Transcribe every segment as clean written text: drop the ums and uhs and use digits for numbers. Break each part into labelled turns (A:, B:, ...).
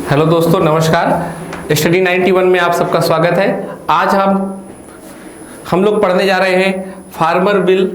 A: Hello दोस्तों, नमस्कार। Study 91 में आप सबका स्वागत है। आज हम लोग पढ़ने जा रहे हैं फार्मर बिल,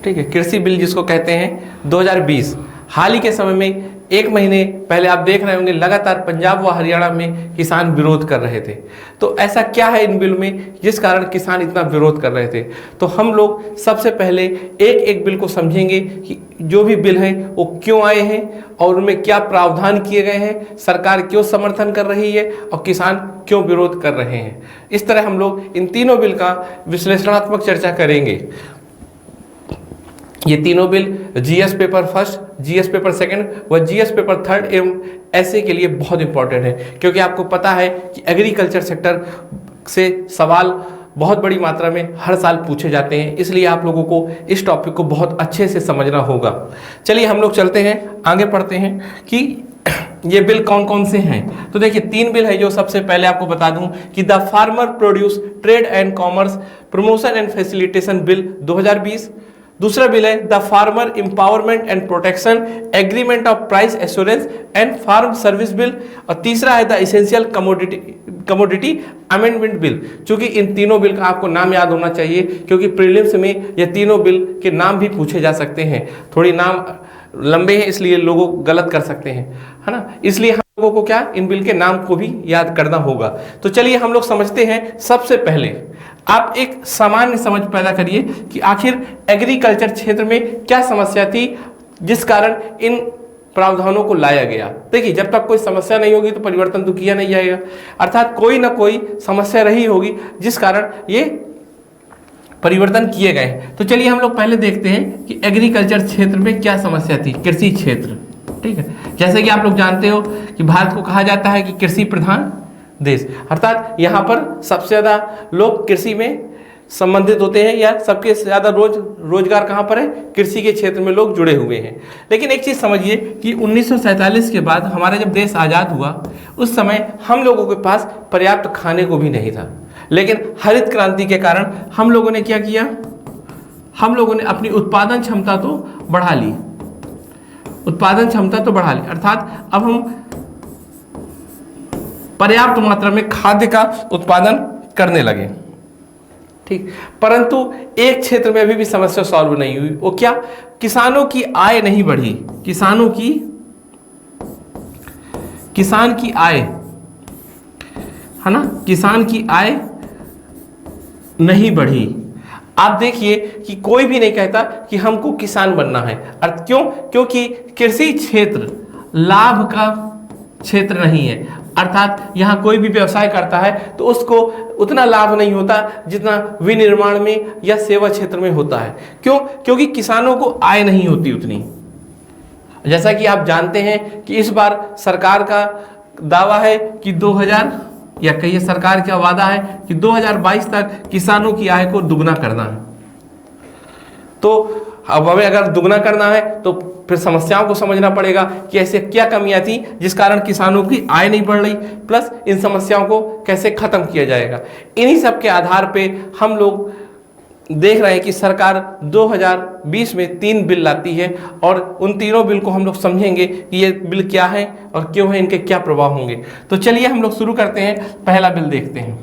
A: ठीक है, कृषि बिल जिसको कहते हैं 2020। हाल ही के समय में एक महीने पहले आप देख रहे होंगे लगातार पंजाब व हरियाणा में किसान विरोध कर रहे थे। तो ऐसा क्या है इन बिल में जिस कारण किसान इतना विरोध कर रहे थे? तो हम लोग सबसे पहले एक एक बिल को समझेंगे कि जो भी बिल हैं वो क्यों आए हैं और उनमें क्या प्रावधान किए गए हैं, सरकार क्यों समर्थन कर रही है और किसान क्यों विरोध कर रहे हैं। इस तरह हम लोग इन तीनों बिल का विश्लेषणात्मक चर्चा करेंगे। ये तीनों bill GS paper first, GS paper second व जीएस पेपर थर्ड एवं ऐसे के लिए बहुत इंपॉर्टेंट है, क्योंकि आपको पता है कि एग्रीकल्चर सेक्टर से सवाल बहुत बड़ी मात्रा में हर साल पूछे जाते हैं। इसलिए आप लोगों को इस टॉपिक को बहुत अच्छे से समझना होगा। चलिए हम लोग चलते हैं, आगे पढ़ते हैं कि ये बिल कौन कौन से हैं। तो देखिए तीन बिल है जो सबसे पहले आपको बता दूं कि the farmer produce trade and commerce promotion and facilitation bill 2020। दूसरा बिल है the farmer empowerment and protection agreement of price assurance and farm service bill. और तीसरा है the essential commodity amendment bill. चूंकि इन तीनों बिल का आपको नाम याद होना चाहिए, क्योंकि प्रीलिम्स में ये तीनों बिल के नाम भी पूछे जा सकते हैं। थोड़ी नाम लंबे हैं इसलिए लोगों गलत कर सकते हैं, है ना। इसलिए हम लोगों को क्या इन बिल के नाम को भी याद करना होगा। तो चलिए हम लोग समझते हैं। सबसे पहले आप एक सामान्य समझ पैदा करिए कि आखिर एग्रीकल्चर क्षेत्र में क्या समस्या थी जिस कारण इन प्रावधानों को लाया गया। देखिए जब तक कोई समस्या नहीं होगी तो परिवर्तन तो किया नहीं जाएगा, अर्थात कोई ना कोई समस्या रही होगी जिस कारण ये परिवर्तन किए गए। तो चलिए हम लोग पहले देखते हैं कि एग्रीकल्चर क्षेत्र में क्या समस्या थी, कृषि क्षेत्र, ठीक है। जैसे कि आप लोग जानते हो कि भारत को कहा जाता है कि कृषि प्रधान देश, अर्थात यहाँ पर सबसे ज़्यादा लोग कृषि में संबंधित होते हैं, या सबके ज़्यादा रोजगार कहाँ पर है, कृषि के क्षेत्र में लोग जुड़े हुए हैं। लेकिन एक चीज़ समझिए कि 1947 के बाद हमारा जब देश आज़ाद हुआ उस समय हम लोगों के पास पर्याप्त खाने को भी नहीं था। लेकिन हरित क्रांति के कारण हम लोगों ने क्या किया, हम लोगों ने अपनी उत्पादन क्षमता तो बढ़ा ली, अर्थात अब हम पर्याप्त मात्रा में खाद्य का उत्पादन करने लगे, ठीक। परंतु एक क्षेत्र में अभी भी समस्या सॉल्व नहीं हुई। वो क्या? किसानों की आय नहीं बढ़ी। किसान की आय, है ना, किसान की आय नहीं बढ़ी। आप देखिए कि कोई भी नहीं कहता कि हमको किसान बनना है। अर्थ क्यों? क्योंकि कृषि क्षेत्र लाभ का क्षेत्र नहीं है, अर्थात यहाँ कोई भी व्यवसाय करता है तो उसको उतना लाभ नहीं होता जितना विनिर्माण में या सेवा क्षेत्र में होता है। क्यों? क्योंकि किसानों को आय नहीं होती उतनी। जैसा कि आप जानते हैं कि इस बार सरकार का दावा है कि 2000 या कहिए सरकार का वादा है कि 2022 तक किसानों की आय को दुगना करना है। तो अब हमें अगर दुगना करना है तो फिर समस्याओं को समझना पड़ेगा कि ऐसे क्या कमियां थी जिस कारण किसानों की आय नहीं बढ़ रही, प्लस इन समस्याओं को कैसे खत्म किया जाएगा। इन्हीं सब के आधार पे हम लोग देख रहे हैं कि सरकार 2020 में 3 बिल लाती है, और उन तीनों बिल को हम लोग समझेंगे कि ये बिल क्या है और क्यों है, इनके क्या प्रभाव होंगे। तो चलिए हम लोग शुरू करते हैं, पहला बिल देखते हैं।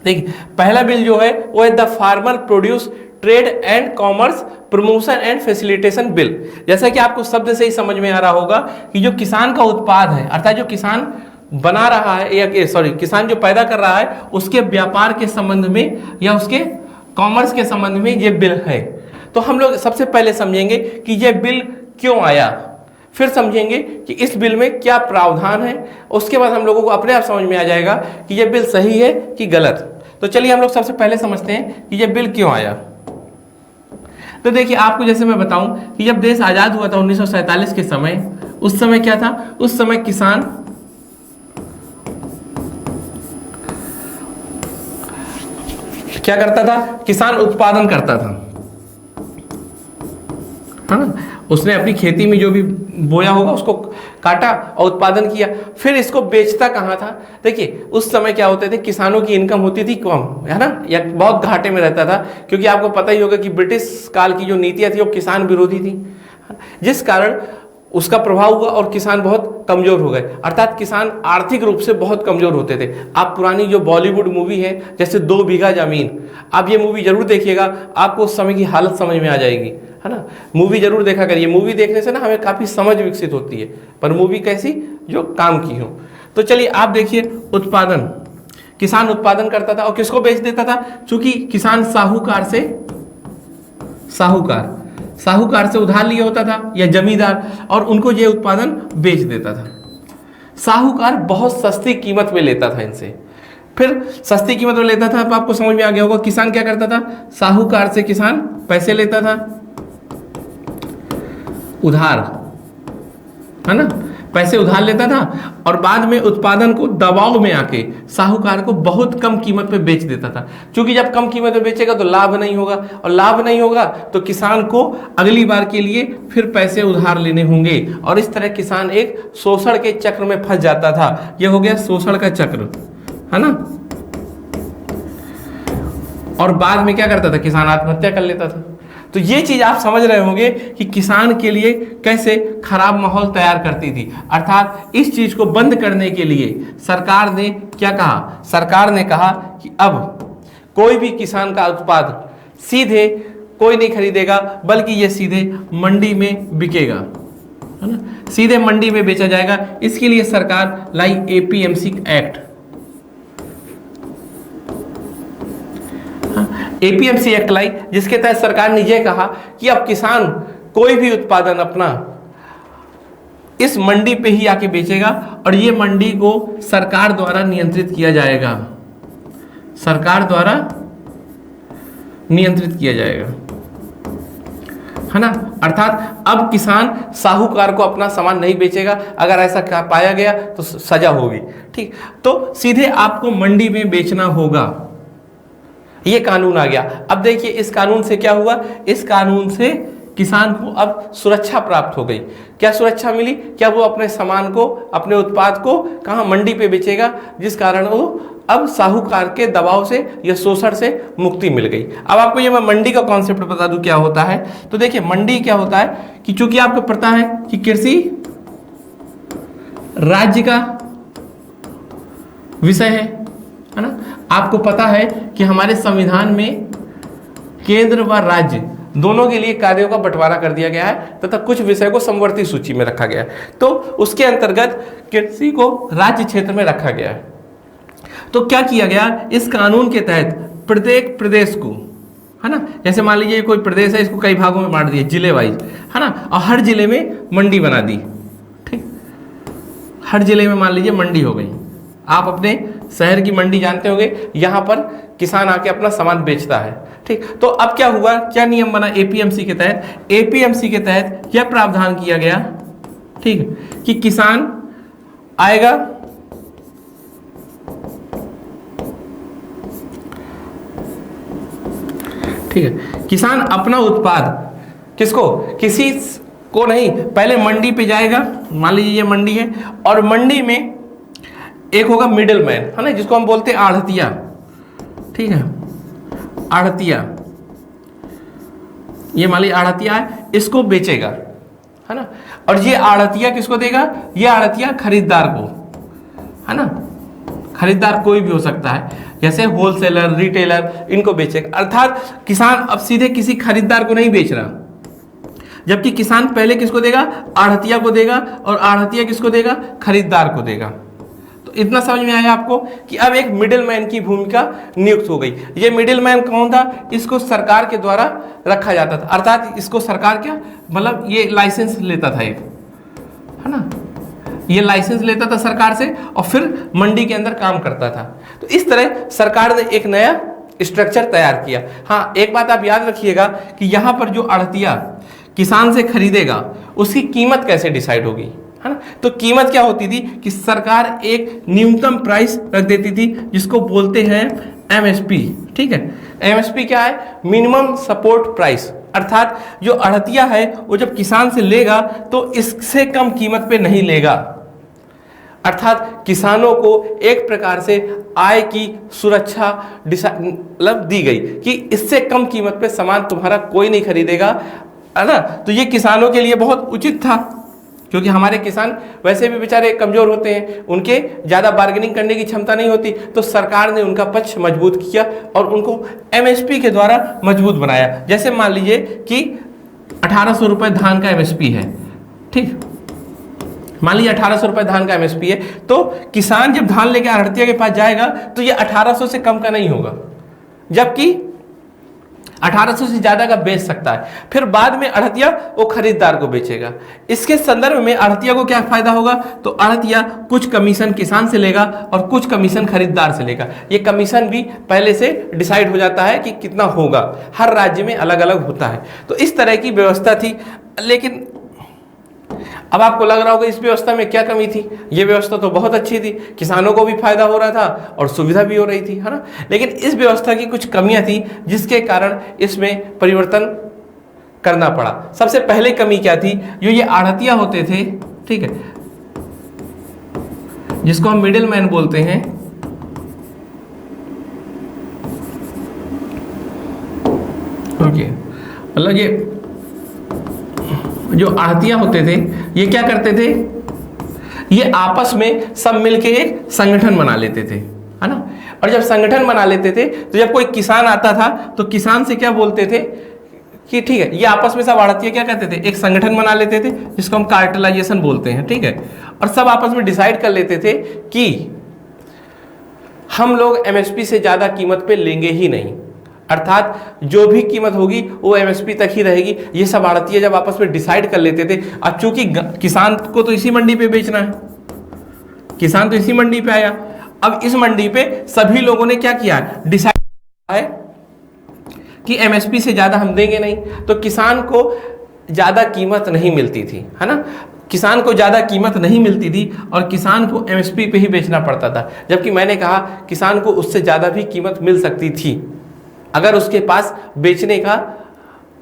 A: देखिए पहला बिल जो है वो है the farmer produce trade and commerce promotion and facilitation bill. जैसा कि आपको शब्द से ही समझ में आ रहा होगा कि जो किसान का उत्पाद है, अर्थात जो किसान बना रहा है या किसान जो पैदा कर रहा है उसके व्यापार के संबंध में या उसके कॉमर्स के संबंध में ये बिल है। तो हम लोग सबसे पहले समझेंगे कि ये बिल क्यों आया, फिर समझेंगे कि इस बिल में क्या प्रावधान है, उसके बाद हम लोगों को अपने आप समझ में आ जाएगा कि ये बिल सही है कि गलत। तो चलिए हम लोग सबसे पहले समझते हैं कि ये बिल क्यों आया। तो देखिए आपको जैसे मैं बताऊं कि जब देश आज़ाद हुआ था 1947 के समय, उस समय क्या था, उस समय किसान क्या करता था, किसान उत्पादन करता था, है ना। उसने अपनी खेती में जो भी बोया होगा उसको काटा और उत्पादन किया, फिर इसको बेचता कहाँ था। देखिए उस समय क्या होते थे, किसानों की इनकम होती थी कम, है ना, या बहुत घाटे में रहता था, क्योंकि आपको पता ही होगा कि ब्रिटिश काल की जो नीतियाँ थी वो किसान विरोधी थी, जिस कारण उसका प्रभाव हुआ और किसान बहुत कमजोर हो गए, अर्थात किसान आर्थिक रूप से बहुत कमजोर होते थे। आप पुरानी जो बॉलीवुड मूवी है जैसे 2 बीघा जमीन, आप ये मूवी जरूर देखिएगा, आपको उस समय की हालत समझ में आ जाएगी, है ना। मूवी जरूर देखा करिए, मूवी देखने से ना हमें काफी समझ विकसित होती है, पर मूवी कैसी, जो काम की हो। तो चलिए आप देखिए, उत्पादन, किसान उत्पादन करता था और किसको बेच देता था, चूंकि किसान साहूकार से उधार लिया होता था या जमींदार, और उनको ये उत्पादन बेच देता था। साहूकार बहुत सस्ती कीमत में लेता था इनसे, फिर सस्ती कीमत में लेता था। अब आपको समझ में आ गया होगा किसान क्या करता था, साहूकार से किसान पैसे लेता था उधार, है ना, पैसे उधार लेता था और बाद में उत्पादन को दबाव में आके साहूकार को बहुत कम कीमत पे बेच देता था। क्योंकि जब कम कीमत पे बेचेगा तो लाभ नहीं होगा, और लाभ नहीं होगा तो किसान को अगली बार के लिए फिर पैसे उधार लेने होंगे, और इस तरह किसान एक शोषण के चक्र में फंस जाता था। यह हो गया शोषण का चक्र, है ना। और बाद में क्या करता था, किसान आत्महत्या कर लेता था। तो ये चीज आप समझ रहे होंगे कि किसान के लिए कैसे खराब माहौल तैयार करती थी। अर्थात इस चीज को बंद करने के लिए सरकार ने क्या कहा, सरकार ने कहा कि अब कोई भी किसान का उत्पाद सीधे कोई नहीं खरीदेगा, बल्कि ये सीधे मंडी में बिकेगा, है ना, सीधे मंडी में बेचा जाएगा। इसके लिए सरकार लाई एपीएमसी एक्ट। एपीएमसी एक्ट लाई, जिसके तहत सरकार ने यह कहा कि अब किसान कोई भी उत्पादन अपना इस मंडी पे ही आके बेचेगा, और ये मंडी को सरकार द्वारा नियंत्रित किया जाएगा, सरकार द्वारा नियंत्रित किया जाएगा, है ना। अर्थात अब किसान साहूकार को अपना सामान नहीं बेचेगा, अगर ऐसा पाया गया तो सजा होगी, ठीक। तो सीधे आपको मंडी में बेचना होगा, ये कानून आ गया। अब देखिए इस कानून से क्या हुआ, इस कानून से किसान को अब सुरक्षा प्राप्त हो गई। क्या सुरक्षा मिली, क्या वो अपने सामान को, अपने उत्पाद को कहाँ, मंडी पे बेचेगा, जिस कारण वो अब साहूकार के दबाव से या शोषण से मुक्ति मिल गई। अब आपको ये मैं मंडी का कॉन्सेप्ट बता दूं क्या होता है। तो देखिए मंडी क्या होता है कि चूंकि आपको पता है कि कृषि राज्य का विषय है ना, आपको पता है कि हमारे संविधान में केंद्र व राज्य दोनों के लिए कार्यों का बंटवारा कर दिया गया है तथा कुछ विषय को समवर्ती सूची में रखा गया है। तो उसके अंतर्गत कृषि को राज्य क्षेत्र में रखा गया है। तो क्या किया गया, इस कानून के तहत प्रत्येक प्रदेश को, है ना, जैसे मान लीजिए कोई प्रदेश है, इसको कई भागों में बांट दिया जिले वाइज, है ना, और हर जिले में मंडी बना दी, ठीक, हर जिले में मान लीजिए मंडी हो गई। आप अपने शहर की मंडी जानते होंगे, यहाँ पर किसान आके अपना सामान बेचता है, ठीक। तो अब क्या हुआ, क्या नियम बना एपीएमसी के तहत, एपीएमसी के तहत क्या प्रावधान किया गया, ठीक, कि किसान आएगा, ठीक है, किसान अपना उत्पाद किसको, किसी को नहीं, पहले मंडी पे जाएगा, मान लीजिए ये मंडी है, और मंडी में एक होगा मिडिल मैन, है ना, जिसको हम बोलते हैं आढ़तिया, ठीक है, आढ़तिया, ये मान लीजिए आढ़तिया है, इसको बेचेगा, है ना, और ये आढ़तिया किसको देगा, ये आढ़तिया खरीदार को, है ना, खरीदार कोई भी हो सकता है, जैसे होलसेलर, रिटेलर, इनको बेचेगा। अर्थात किसान अब सीधे किसी खरीदार को नहीं बेच रहा, जबकि किसान पहले किसको देगा, आढ़तिया को देगा, और आढ़तिया किसको देगा, खरीदार को देगा। तो इतना समझ में आया आपको कि अब एक मिडिल मैन की भूमिका नियुक्त हो गई। ये मिडिल मैन कौन था, इसको सरकार के द्वारा रखा जाता था, अर्थात इसको सरकार क्या, मतलब ये लाइसेंस लेता था एक, है ना, ये लाइसेंस लेता था सरकार से और फिर मंडी के अंदर काम करता था। तो इस तरह सरकार ने एक नया स्ट्रक्चर तैयार किया। हाँ, एक बात आप याद रखिएगा कि यहाँ पर जो आढ़तिया किसान से खरीदेगा उसकी कीमत कैसे डिसाइड होगी, है ना। तो कीमत क्या होती थी कि सरकार एक न्यूनतम प्राइस रख देती थी, जिसको बोलते हैं एमएसपी, ठीक है। एमएसपी क्या है, मिनिमम सपोर्ट प्राइस, अर्थात जो आढ़तिया है वो जब किसान से लेगा तो इससे कम कीमत पे नहीं लेगा। अर्थात किसानों को एक प्रकार से आय की सुरक्षा मतलब दी गई कि इससे कम कीमत पे सामान तुम्हारा कोई नहीं खरीदेगा, है ना। तो ये किसानों के लिए बहुत उचित था, क्योंकि हमारे किसान वैसे भी बेचारे कमजोर होते हैं, उनके ज़्यादा बार्गेनिंग करने की क्षमता नहीं होती, तो सरकार ने उनका पक्ष मजबूत किया और उनको एमएसपी के द्वारा मजबूत बनाया। जैसे मान लीजिए कि 1800 रुपये धान का एमएसपी है, ठीक, मान लीजिए 1800 रुपये धान का एमएसपी है, तो किसान जब धान लेके आढ़तिया के पास जाएगा तो ये 1800 से कम का नहीं होगा, जबकि 1800 से ज्यादा का बेच सकता है। फिर बाद में आढ़तिया वो खरीदार को बेचेगा। इसके संदर्भ में आढ़तिया को क्या फायदा होगा, तो आढ़तिया कुछ कमीशन किसान से लेगा और कुछ कमीशन खरीदार से लेगा। ये कमीशन भी पहले से डिसाइड हो जाता है कि कितना होगा, हर राज्य में अलग अलग होता है। तो इस तरह की व्यवस्था थी। लेकिन अब आपको लग रहा होगा इस व्यवस्था में क्या कमी थी, ये व्यवस्था तो बहुत अच्छी थी, किसानों को भी फायदा हो रहा था और सुविधा भी हो रही थी, है ना। लेकिन इस व्यवस्था की कुछ कमियां थी जिसके कारण इसमें परिवर्तन करना पड़ा। सबसे पहले कमी क्या थी, जो ये आढ़तिया होते थे, ठीक है, जिसको हम मिडिल मैन बोलते हैं, ओके, मतलब ये जो आढ़तिया होते थे ये क्या करते थे, ये आपस में सब मिलके एक संगठन बना लेते थे, है ना। और जब संगठन बना लेते थे तो जब कोई किसान आता था तो किसान से क्या बोलते थे कि ठीक है, ये आपस में सब आढ़तिया क्या कहते थे, एक संगठन बना लेते थे जिसको हम कार्टेलाइजेशन बोलते हैं, ठीक है। और सब आपस में डिसाइड कर लेते थे कि हम लोग एमएसपी से ज्यादा कीमत पे लेंगे ही नहीं, अर्थात जो भी कीमत होगी वो एमएसपी तक ही रहेगी। ये सब आढ़तिया जब आपस में डिसाइड कर लेते थे। अब चूंकि किसान को तो इसी मंडी पे बेचना है, किसान तो इसी मंडी पे आया, अब इस मंडी पे सभी लोगों ने क्या किया, डिसाइड है कि एमएसपी से ज्यादा हम देंगे नहीं। तो किसान को ज्यादा कीमत नहीं मिलती थी, है ना, किसान को ज्यादा कीमत नहीं मिलती थी और किसान को एमएसपी पे ही बेचना पड़ता था। जबकि मैंने कहा किसान को उससे ज्यादा भी कीमत मिल सकती थी अगर उसके पास बेचने का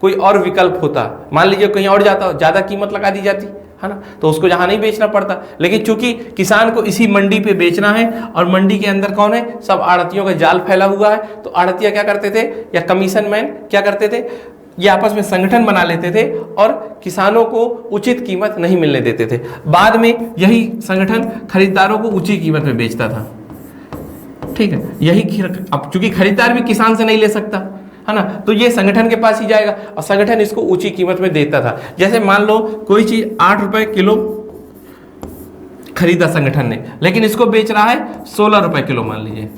A: कोई और विकल्प होता। मान लीजिए कहीं और जाता, ज्यादा कीमत लगा दी जाती, है ना, तो उसको जहां नहीं बेचना पड़ता। लेकिन चूंकि किसान को इसी मंडी पे बेचना है और मंडी के अंदर कौन है, सब आढ़तियों का जाल फैला हुआ है, तो आढ़तिया क्या करते थे, या कमीशन मैन क्या करते थे, ये आपस में संगठन बना लेते थे और किसानों को उचित कीमत नहीं मिलने देते थे। बाद में यही संगठन खरीदारों को ऊंची कीमत में बेचता था, ठीक है। यही अब चूंकि खरीदार भी किसान से नहीं ले सकता, है ना, तो ये संगठन के पास ही जाएगा और संगठन इसको ऊंची कीमत में देता था। जैसे मान लो कोई चीज 8 रुपए किलो खरीदा संगठन ने, लेकिन इसको बेच रहा है 16 रुपए किलो मान लीजिए,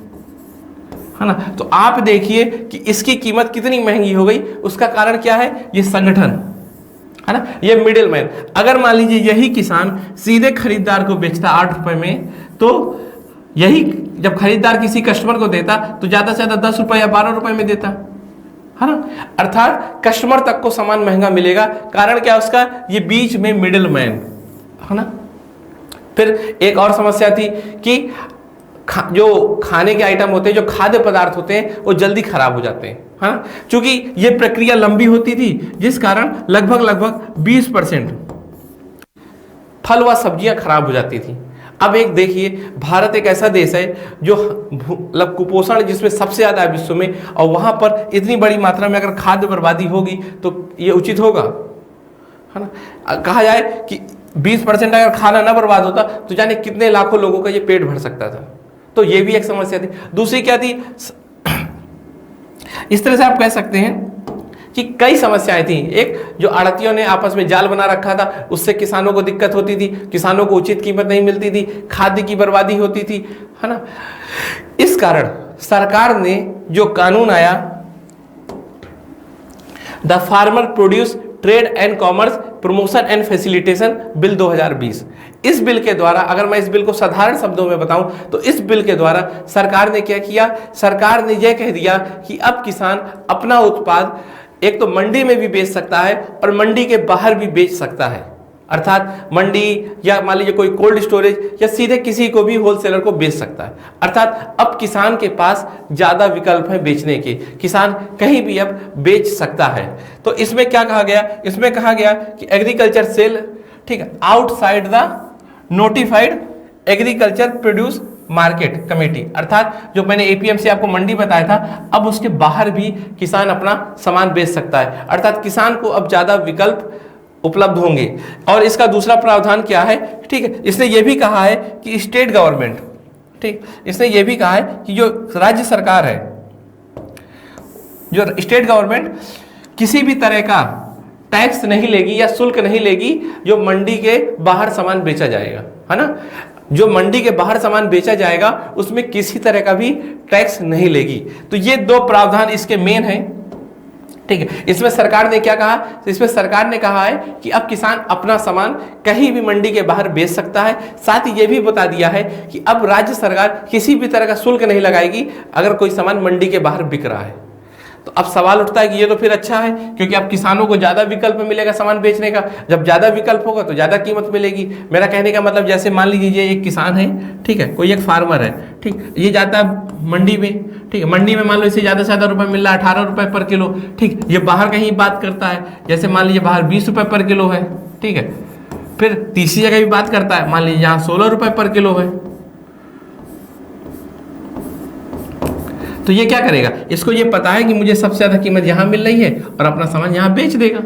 A: है ना, तो आप देखिए कि इसकी कीमत कितनी महंगी हो गई। उसका कारण क्या है, ये संगठन, है ना, ये मिडिल मैन। अगर मान लीजिए यही किसान सीधे खरीदार को बेचता 8 रुपए में, तो यही जब खरीदार किसी कस्टमर को देता तो ज्यादा से ज्यादा 10 रुपए या 12 रुपए में देता, है ना, अर्थात कस्टमर तक को सामान महंगा मिलेगा। कारण क्या उसका, ये बीच में मिडिल मैन, है ना। फिर एक और समस्या थी कि जो खाने के आइटम होते हैं, जो खाद्य पदार्थ होते हैं, वो जल्दी खराब हो जाते हैं, हाँ, क्योंकि ये प्रक्रिया लंबी होती थी, जिस कारण लगभग 20% फल व सब्जियां खराब हो जाती थी। अब एक देखिए, भारत एक ऐसा देश है जो मतलब कुपोषण जिसमें सबसे ज्यादा है विश्व में, और वहां पर इतनी बड़ी मात्रा में अगर खाद्य बर्बादी होगी तो ये उचित होगा, है ना। कहा जाए कि 20% अगर खाना ना बर्बाद होता तो जाने कितने लाखों लोगों का ये पेट भर सकता था। तो ये भी एक समस्या थी। दूसरी क्या थी, इस तरह से आप कह सकते हैं कि कई समस्याएं थी। एक, जो आढ़तियों ने आपस में जाल बना रखा था, उससे किसानों को दिक्कत होती थी, किसानों को उचित कीमत नहीं मिलती थी, खाद्य की बर्बादी होती थी, है ना। इस कारण सरकार ने जो कानून आया, the farmer produce trade and commerce promotion and facilitation bill 2020, इस बिल के द्वारा, अगर मैं इस बिल को साधारण शब्दों में बताऊं तो इस बिल के द्वारा सरकार ने क्या किया, सरकार ने यह कह दिया कि अब किसान अपना उत्पाद एक तो मंडी में भी बेच सकता है और मंडी के बाहर भी बेच सकता है। अर्थात मंडी या मान लीजिए कोई कोल्ड स्टोरेज या सीधे किसी को भी होलसेलर को बेच सकता है। अर्थात अब किसान के पास ज्यादा विकल्प है बेचने के, किसान कहीं भी अब बेच सकता है। तो इसमें क्या कहा गया, इसमें कहा गया कि एग्रीकल्चर सेल, ठीक है, outside the notified agriculture produce market committee, अर्थात जो मैंने एपीएमसी आपको मंडी बताया था, अब उसके बाहर भी किसान अपना सामान बेच सकता है। अर्थात किसान को अब ज्यादा विकल्प उपलब्ध होंगे। और इसका दूसरा प्रावधान क्या है, ठीक है, इसने ये भी कहा है कि स्टेट गवर्नमेंट, ठीक, इसने ये भी कहा है कि जो राज्य सरकार है, जो स्टेट गवर्नमेंट किसी भी तरह का टैक्स नहीं लेगी या शुल्क नहीं लेगी जो मंडी के बाहर सामान बेचा जाएगा, है ना, जो मंडी के बाहर सामान बेचा जाएगा उसमें किसी तरह का भी टैक्स नहीं लेगी। तो ये दो प्रावधान इसके मेन हैं, ठीक है। इसमें सरकार ने क्या कहा, इसमें सरकार ने कहा है कि अब किसान अपना सामान कहीं भी मंडी के बाहर बेच सकता है। साथ ही ये भी बता दिया है कि अब राज्य सरकार किसी भी तरह का शुल्क नहीं लगाएगी अगर कोई सामान मंडी के बाहर बिक रहा है। तो अब सवाल उठता है कि ये तो फिर अच्छा है, क्योंकि अब किसानों को ज़्यादा विकल्प मिलेगा सामान बेचने का। जब ज़्यादा विकल्प होगा तो ज़्यादा कीमत मिलेगी। मेरा कहने का मतलब, जैसे मान लीजिए एक किसान है, ठीक है, कोई एक फार्मर है, ठीक, ये जाता है मंडी में, ठीक है, मंडी में मान लो इसे ज़्यादा से ज़्यादा रुपये मिल रहा है, 18 रुपये पर किलो, ठीक, ये बाहर कहीं बात करता है, जैसे मान लीजिए बाहर 20 रुपये पर किलो है, ठीक है, फिर तीसरी जगह भी बात करता है, मान लीजिए यहाँ 16 रुपये पर किलो है। तो ये क्या करेगा, इसको ये पता है कि मुझे सबसे ज़्यादा कीमत यहाँ मिल रही है और अपना सामान यहाँ बेच देगा।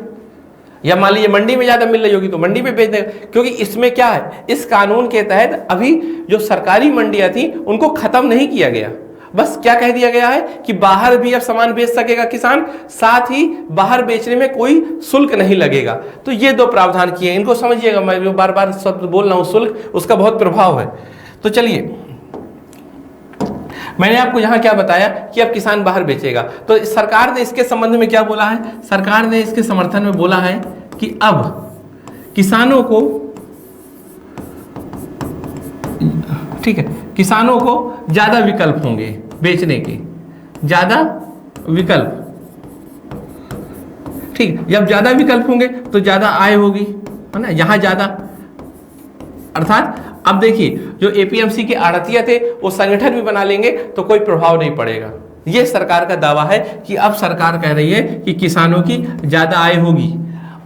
A: या मान लीजिए मंडी में ज़्यादा मिल रही होगी तो मंडी में बेच देगा, क्योंकि इसमें क्या है, इस कानून के तहत अभी जो सरकारी मंडियाँ थी उनको ख़त्म नहीं किया गया। बस क्या कह दिया गया है कि बाहर भी अब सामान बेच सकेगा किसान, साथ ही बाहर बेचने में कोई शुल्क नहीं लगेगा। तो ये दो प्रावधान किए, इनको समझिएगा, मैं जो बार बार शब्द बोल रहा हूँ शुल्क, उसका बहुत प्रभाव है। तो चलिए, मैंने आपको यहाँ क्या बताया कि अब किसान बाहर बेचेगा, तो सरकार ने इसके संबंध में क्या बोला है, सरकार ने इसके समर्थन में बोला है कि अब किसानों को, ठीक है, किसानों को ज्यादा विकल्प होंगे बेचने के, ज्यादा विकल्प, ठीक, जब ज्यादा विकल्प होंगे तो ज्यादा आय होगी, है ना, यहां ज्यादा, अर्थात अब देखिए जो एपीएमसी के आड़तिया थे वो संगठन भी बना लेंगे तो कोई प्रभाव नहीं पड़ेगा। ये सरकार का दावा है कि अब सरकार कह रही है कि किसानों की ज्यादा आय होगी।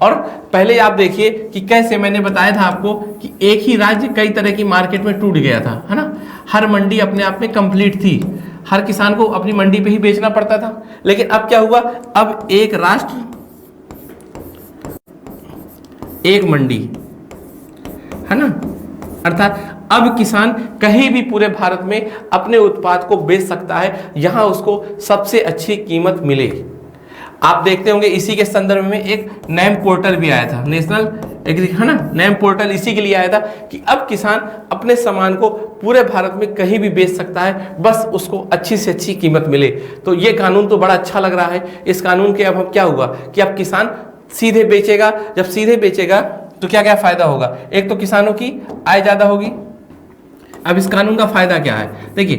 A: और पहले आप देखिए कि कैसे, मैंने बताया था आपको कि एक ही राज्य कई तरह की मार्केट में टूट गया था, है ना, हर मंडी अपने आप में कंप्लीट थी, हर किसान को अपनी मंडी पे ही बेचना पड़ता था। लेकिन अब क्या हुआ, अब एक राष्ट्र एक मंडी, है ना, अर्थात अब किसान कहीं भी पूरे भारत में अपने उत्पाद को बेच सकता है, यहां उसको सबसे अच्छी कीमत मिले। आप देखते होंगे इसी के संदर्भ में एक नैम पोर्टल भी आया था, नेशनल एग्री, है ना, नैम पोर्टल इसी के लिए आया था कि अब किसान अपने सामान को पूरे भारत में कहीं भी बेच सकता है, बस उसको अच्छी से अच्छी कीमत मिले। तो ये कानून तो बड़ा अच्छा लग रहा है। इस कानून के अब हम क्या हुआ कि अब किसान सीधे बेचेगा, जब सीधे बेचेगा तो क्या क्या फायदा होगा, एक तो किसानों की आय ज्यादा होगी। अब इस कानून का फायदा क्या है, देखिए,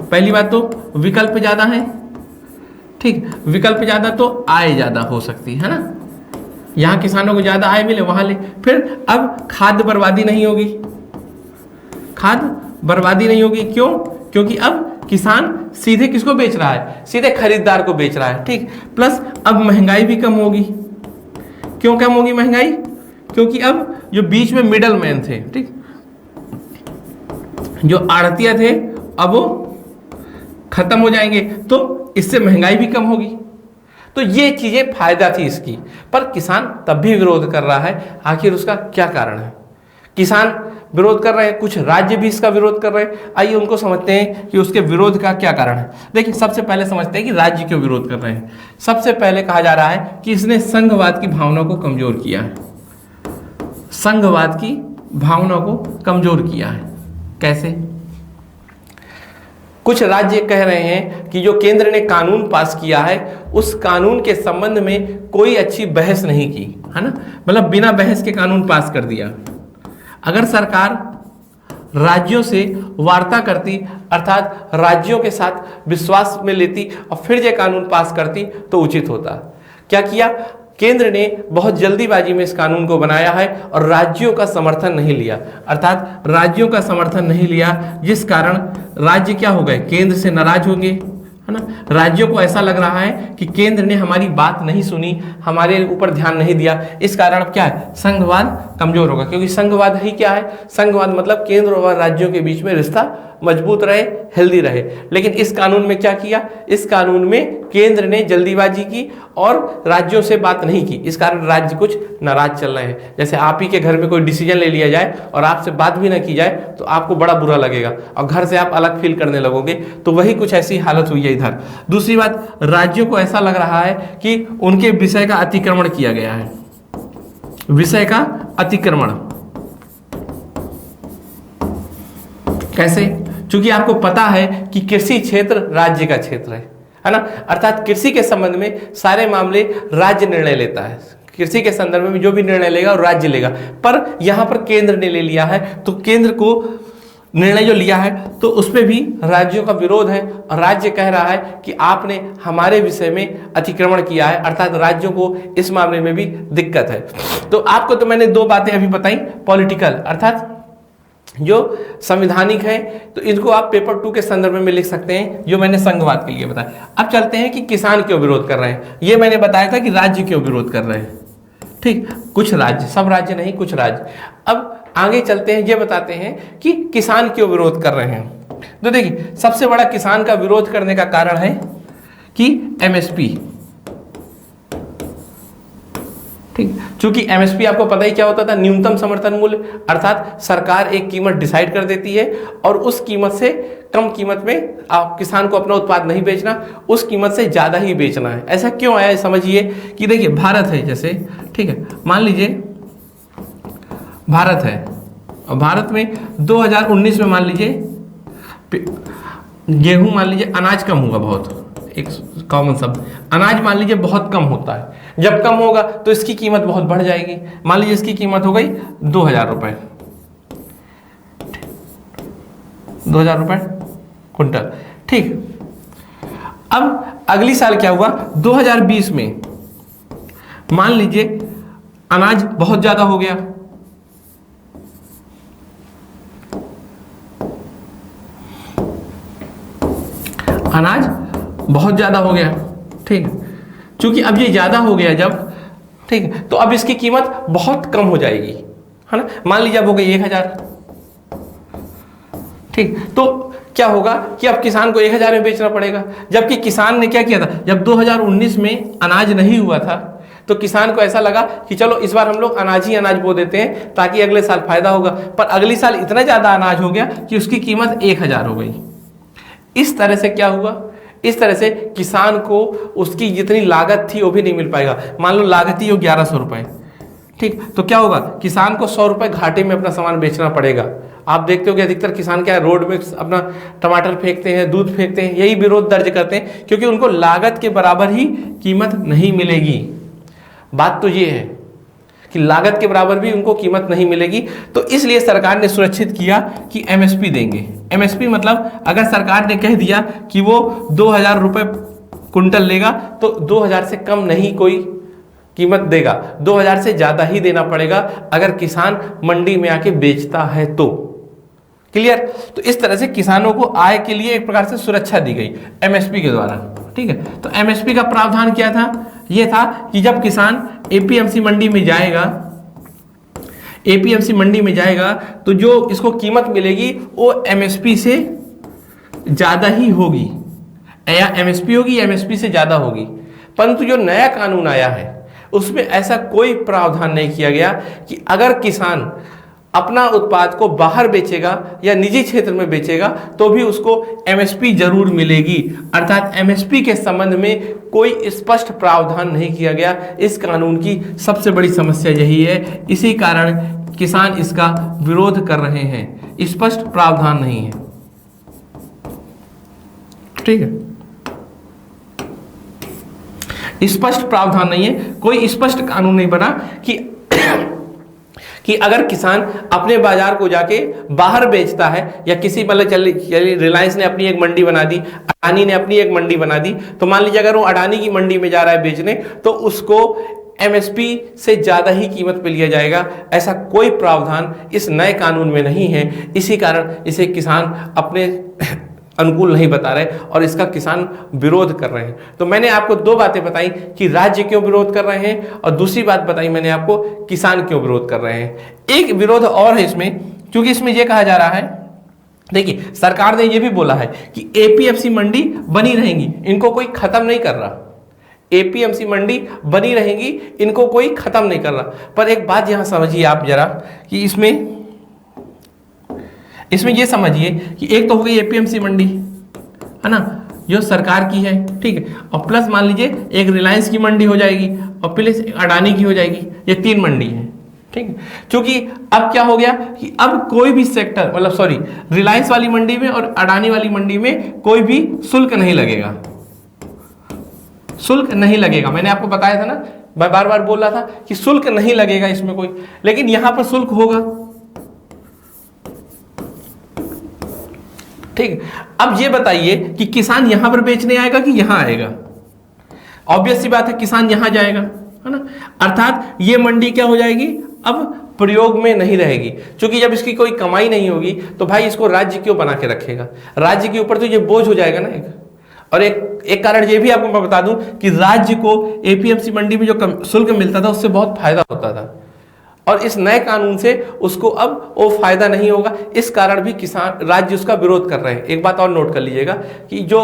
A: पहली बात तो विकल्प ज्यादा है, ठीक, विकल्प ज्यादा तो आय ज्यादा हो सकती है ना, यहां किसानों को ज्यादा आय मिले वहां ले। फिर अब खाद्य बर्बादी नहीं होगी, खाद्य बर्बादी नहीं होगी, क्यों, क्योंकि अब किसान सीधे किसको बेच रहा है, सीधे खरीदार को बेच रहा है, ठीक। प्लस अब महंगाई भी कम होगी। क्यों कम होगी महंगाई, क्योंकि अब जो बीच में मिडल मैन थे, ठीक, जो आड़तिया थे, अब वो खत्म हो जाएंगे, तो इससे महंगाई भी कम होगी। तो ये चीजें फायदा थी इसकी, पर किसान तब भी विरोध कर रहा है। आखिर उसका क्या कारण है, किसान विरोध कर रहे हैं, कुछ राज्य भी इसका विरोध कर रहे हैं। आइए उनको समझते हैं कि उसके विरोध का क्या कारण है। देखिए, सबसे पहले समझते हैं कि राज्य क्यों विरोध कर रहे हैं। सबसे पहले कहा जा रहा है कि इसने संघवाद की भावना को कमजोर किया है, संघवाद की भावना को कमजोर किया है। कैसे, कुछ राज्य कह रहे हैं कि जो केंद्र ने कानून पास किया है उस कानून के संबंध में कोई अच्छी बहस नहीं की, है ना, मतलब बिना बहस के कानून पास कर दिया। अगर सरकार राज्यों से वार्ता करती, अर्थात राज्यों के साथ विश्वास में लेती और फिर यह कानून पास करती तो उचित होता। क्या किया, केंद्र ने बहुत जल्दीबाजी में इस कानून को बनाया है और राज्यों का समर्थन नहीं लिया, अर्थात राज्यों का समर्थन नहीं लिया, जिस कारण राज्य क्या हो गए, केंद्र से नाराज होंगे, है ना। राज्यों को ऐसा लग रहा है कि केंद्र ने हमारी बात नहीं सुनी, हमारे ऊपर ध्यान नहीं दिया, इस कारण अब क्या है, संघवाद कमजोर होगा। क्योंकि संघवाद ही क्या है, संघवाद मतलब केंद्र और राज्यों के बीच में रिश्ता मजबूत रहे, हेल्दी रहे। लेकिन इस कानून में क्या किया, इस कानून में केंद्र ने जल्दीबाजी की और राज्यों से बात नहीं की। इस कारण राज्य कुछ नाराज चल रहे हैं। जैसे आप ही के घर में कोई डिसीजन ले लिया जाए और आपसे बात भी ना की जाए तो आपको बड़ा बुरा लगेगा और घर से आप अलग फील करने लगोगे। तो वही कुछ ऐसी हालत हुई है इधर। दूसरी बात, राज्यों को ऐसा लग रहा है कि उनके विषय का अतिक्रमण किया गया है, विषय का अतिक्रमण। कैसे? क्योंकि आपको पता है कि कृषि क्षेत्र राज्य का क्षेत्र है ना, अर्थात कृषि के संबंध में सारे मामले राज्य निर्णय लेता है। कृषि के संदर्भ में जो भी निर्णय लेगा वो राज्य लेगा, पर यहां पर केंद्र ने ले लिया है। तो केंद्र को निर्णय जो लिया है तो उसमें भी राज्यों का विरोध है और राज्य कह रहा है कि आपने हमारे विषय में अतिक्रमण किया है, अर्थात राज्यों को इस मामले में भी दिक्कत है। तो आपको तो मैंने दो बातें अभी बताई, पॉलिटिकल अर्थात जो संवैधानिक है, तो इनको आप पेपर 2 के संदर्भ में लिख सकते हैं, जो मैंने संघवाद के लिए बताया। अब चलते हैं कि किसान क्यों विरोध कर रहे हैं। ये मैंने बताया था कि राज्य क्यों विरोध कर रहे हैं, ठीक, कुछ राज्य, सब राज्य नहीं, कुछ राज्य। अब आगे चलते हैं, ये बताते हैं कि किसान क्यों विरोध कर रहे हैं। तो देखिए, सबसे बड़ा किसान का विरोध करने का कारण है कि एमएसपी, ठीक, क्योंकि एमएसपी आपको पता ही क्या होता था, न्यूनतम समर्थन मूल्य, अर्थात सरकार एक कीमत डिसाइड कर देती है और उस कीमत से कम कीमत में आप किसान को अपना उत्पाद नहीं बेचना, उस कीमत से ज्यादा ही बेचना है। ऐसा क्यों आया समझिए कि देखिए, भारत है जैसे, ठीक है, मान लीजिए भारत है और भारत में 2019 में मान लीजिए गेहूं, मान लीजिए अनाज कम होगा बहुत, एक कॉमन शब्द, अनाज मान लीजिए बहुत कम होता है। जब कम होगा तो इसकी कीमत बहुत बढ़ जाएगी। मान लीजिए इसकी कीमत हो गई 2000 रुपए, 2000 रुपए कुंटल, ठीक। अब अगली साल क्या हुआ, 2020 में मान लीजिए अनाज बहुत ज्यादा हो गया, अनाज बहुत ज्यादा हो गया, ठीक। क्योंकि अब ये ज्यादा हो गया जब, ठीक, तो अब इसकी कीमत बहुत कम हो जाएगी, है ना। मान लीजिए अब हो गई 1000, ठीक। तो क्या होगा कि अब किसान को 1000 में बेचना पड़ेगा, जबकि किसान ने क्या किया था, जब 2019 में अनाज नहीं हुआ था तो किसान को ऐसा लगा कि चलो इस बार हम लोग अनाज ही अनाज बो देते हैं ताकि अगले साल फायदा होगा। पर अगली साल इतना ज्यादा अनाज हो गया कि उसकी कीमत 1000 हो गई। इस तरह से क्या हुआ, इस तरह से किसान को उसकी जितनी लागत थी वो भी नहीं मिल पाएगा। मान लो लागत ही हो 1100 रुपए, ठीक, तो क्या होगा, किसान को 100 रुपए घाटे में अपना सामान बेचना पड़ेगा। आप देखते हो कि अधिकतर किसान क्या है, रोड में अपना टमाटर फेंकते हैं, दूध फेंकते हैं, यही विरोध दर्ज करते हैं क्योंकि उनको लागत के बराबर ही कीमत नहीं मिलेगी। बात तो ये है कि लागत के बराबर भी उनको कीमत नहीं मिलेगी। तो इसलिए सरकार ने सुरक्षित किया कि एमएसपी देंगे। एमएसपी मतलब अगर सरकार ने कह दिया कि वो 2000 रुपए कुंटल लेगा तो 2000 से कम नहीं कोई कीमत देगा, 2000 से ज्यादा ही देना पड़ेगा अगर किसान मंडी में आके बेचता है तो। क्लियर? तो इस तरह से किसानों को आय के लिए एक प्रकार से सुरक्षा दी गई एमएसपी के द्वारा, ठीक है। तो एमएसपी का प्रावधान क्या था, यह था कि जब किसान एपीएमसी मंडी में जाएगा, एपीएमसी मंडी में जाएगा तो जो इसको कीमत मिलेगी वो एमएसपी से ज्यादा ही होगी, या एमएसपी होगी या एमएसपी से ज्यादा होगी। परंतु जो नया कानून आया है उसमें ऐसा कोई प्रावधान नहीं किया गया कि अगर किसान अपना उत्पाद को बाहर बेचेगा या निजी क्षेत्र में बेचेगा तो भी उसको एमएसपी जरूर मिलेगी। अर्थात एमएसपी के संबंध में कोई स्पष्ट प्रावधान नहीं किया गया। इस कानून की सबसे बड़ी समस्या यही है, इसी कारण किसान इसका विरोध कर रहे हैं। स्पष्ट प्रावधान नहीं है, ठीक है, स्पष्ट प्रावधान नहीं है, कोई स्पष्ट कानून नहीं बना कि अगर किसान अपने बाजार को जाके बाहर बेचता है या किसी मतलब चलिए रिलायंस ने अपनी एक मंडी बना दी, अडानी ने अपनी एक मंडी बना दी, तो मान लीजिए अगर वो अडानी की मंडी में जा रहा है बेचने तो उसको एमएसपी से ज्यादा ही कीमत पे लिया जाएगा। ऐसा कोई प्रावधान इस नए कानून में नहीं है, इसी कारण इसे किसान अपने अनुकूल नहीं बता रहे और इसका किसान विरोध कर रहे हैं। तो मैंने आपको दो बातें बताई कि राज्य क्यों विरोध कर रहे हैं और दूसरी बात बताई मैंने आपको किसान क्यों विरोध कर रहे हैं। एक विरोध और है इसमें, क्योंकि इसमें यह कहा जा रहा है देखिए सरकार ने ये भी बोला है कि एपीएमसी मंडी बनी रहेंगी, इनको कोई खत्म नहीं कर रहा। एपीएमसी मंडी बनी रहेंगी, इनको कोई खत्म नहीं कर रहा। पर एक बात यहां समझिए आप जरा कि इसमें ये समझिए कि एक तो हो गई एपीएमसी मंडी, है ना, जो सरकार की है, ठीक है, और प्लस मान लीजिए एक रिलायंस की मंडी हो जाएगी और प्लस अडानी की हो जाएगी। ये 3 मंडी है, ठीक है। क्योंकि अब क्या हो गया कि अब कोई भी सेक्टर, मतलब सॉरी, रिलायंस वाली मंडी में और अडानी वाली मंडी में कोई भी शुल्क नहीं लगेगा, शुल्क नहीं लगेगा। मैंने आपको बताया था ना, मैं बार बार बोल रहा था कि शुल्क नहीं लगेगा इसमें कोई, लेकिन यहां पर शुल्क होगा, ठीक। अब ये बताइए कि किसान यहां पर बेचने आएगा कि यहां आएगा? ऑब्वियस सी बात है, किसान यहां जाएगा, है ना। अर्थात ये मंडी क्या हो जाएगी, अब प्रयोग में नहीं रहेगी। क्योंकि जब इसकी कोई कमाई नहीं होगी तो भाई इसको राज्य क्यों बना के रखेगा? राज्य के ऊपर तो ये बोझ हो जाएगा ना एक। और एक कारण ये भी आपको मैं बता दूं कि राज्य को एपीएमसी मंडी में जो शुल्क मिलता था उससे बहुत फायदा होता था, और इस नए कानून से उसको अब वो फायदा नहीं होगा। इस कारण भी किसान, राज्य उसका विरोध कर रहे हैं। एक बात और नोट कर लीजिएगा कि जो,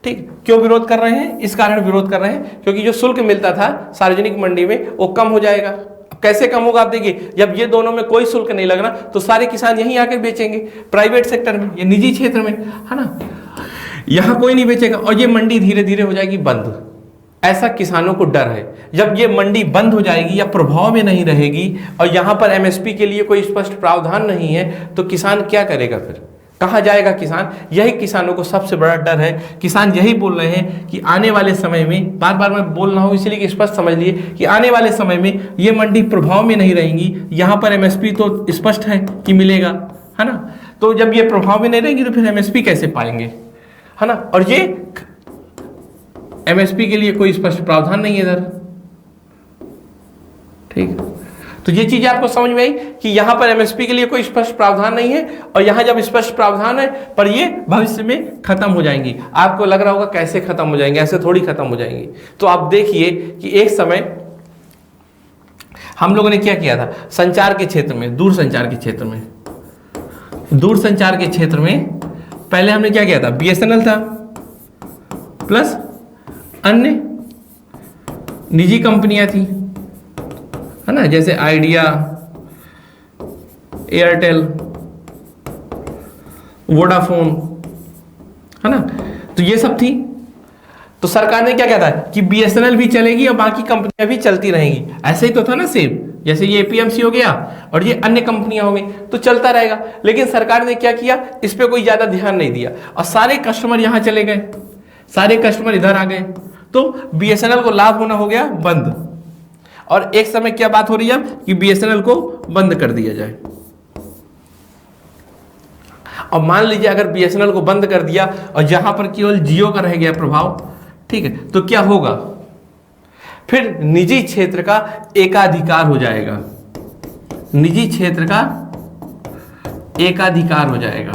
A: ठीक, क्यों विरोध कर रहे हैं? इस कारण विरोध कर रहे हैं क्योंकि जो शुल्क मिलता था सार्वजनिक मंडी में वो कम हो जाएगा। अब कैसे कम होगा? आप देखिए, जब ये दोनों में कोई शुल्क नहीं लगना तो सारे किसान यहीं आकर बेचेंगे, प्राइवेट सेक्टर में, ये निजी क्षेत्र में, है ना, यहां कोई नहीं बेचेगा और ये मंडी धीरे धीरे हो जाएगी बंद। ऐसा किसानों को डर है। जब ये मंडी बंद हो जाएगी या प्रभाव में नहीं रहेगी और यहां पर एमएसपी के लिए कोई स्पष्ट प्रावधान नहीं है तो किसान क्या करेगा? फिर कहां जाएगा किसान? यही किसानों को सबसे बड़ा डर है। किसान यही बोल रहे हैं कि आने वाले समय में, बार बार मैं बोल रहा हूं इसलिए कि स्पष्ट समझ लिए, कि आने वाले समय में ये मंडी प्रभाव में नहीं रहेंगी। यहां पर एमएसपी तो स्पष्ट है कि मिलेगा, है ना। तो जब ये प्रभाव में नहीं रहेंगी तो फिर एमएसपी कैसे पाएंगे, है ना। और ये एमएसपी के लिए कोई स्पष्ट प्रावधान नहीं है इधर, ठीक। तो ये चीज आपको समझ में आई कि यहां पर एमएसपी के लिए कोई स्पष्ट प्रावधान नहीं है और यहां जब स्पष्ट प्रावधान है पर ये भविष्य में खत्म हो जाएंगी। आपको लग रहा होगा कैसे खत्म हो जाएंगे? ऐसे थोड़ी खत्म हो जाएंगी। तो आप देखिए कि एक समय हम लोगों ने क्या किया था संचार के क्षेत्र में, दूरसंचार के क्षेत्र में, दूरसंचार के क्षेत्र में पहले हमने क्या किया था, बीएसएनएल था प्लस अन्य निजी कंपनियां थी, है ना, जैसे आइडिया, एयरटेल, वोडाफोन, है ना। तो ये सब थी। तो सरकार ने क्या कहता है कि बीएसएनएल भी चलेगी और बाकी कंपनियां भी चलती रहेंगी। ऐसे ही तो था ना सेम, जैसे ये एपीएमसी हो गया और ये अन्य कंपनियां हो गई तो चलता रहेगा। लेकिन सरकार ने क्या किया, इस पे कोई ज्यादा ध्यान नहीं दिया और सारे कस्टमर यहां चले गए, सारे कस्टमर इधर आ गए, तो बीएसएनएल को लाभ होना हो गया बंद। और एक समय क्या बात हो रही है कि बीएसएनएल को बंद कर दिया जाए। और मान लीजिए अगर बीएसएनएल को बंद कर दिया और जहां पर केवल जियो का रह गया प्रभाव, ठीक है, तो क्या होगा, फिर निजी क्षेत्र का एकाधिकार हो जाएगा, निजी क्षेत्र का एकाधिकार हो जाएगा।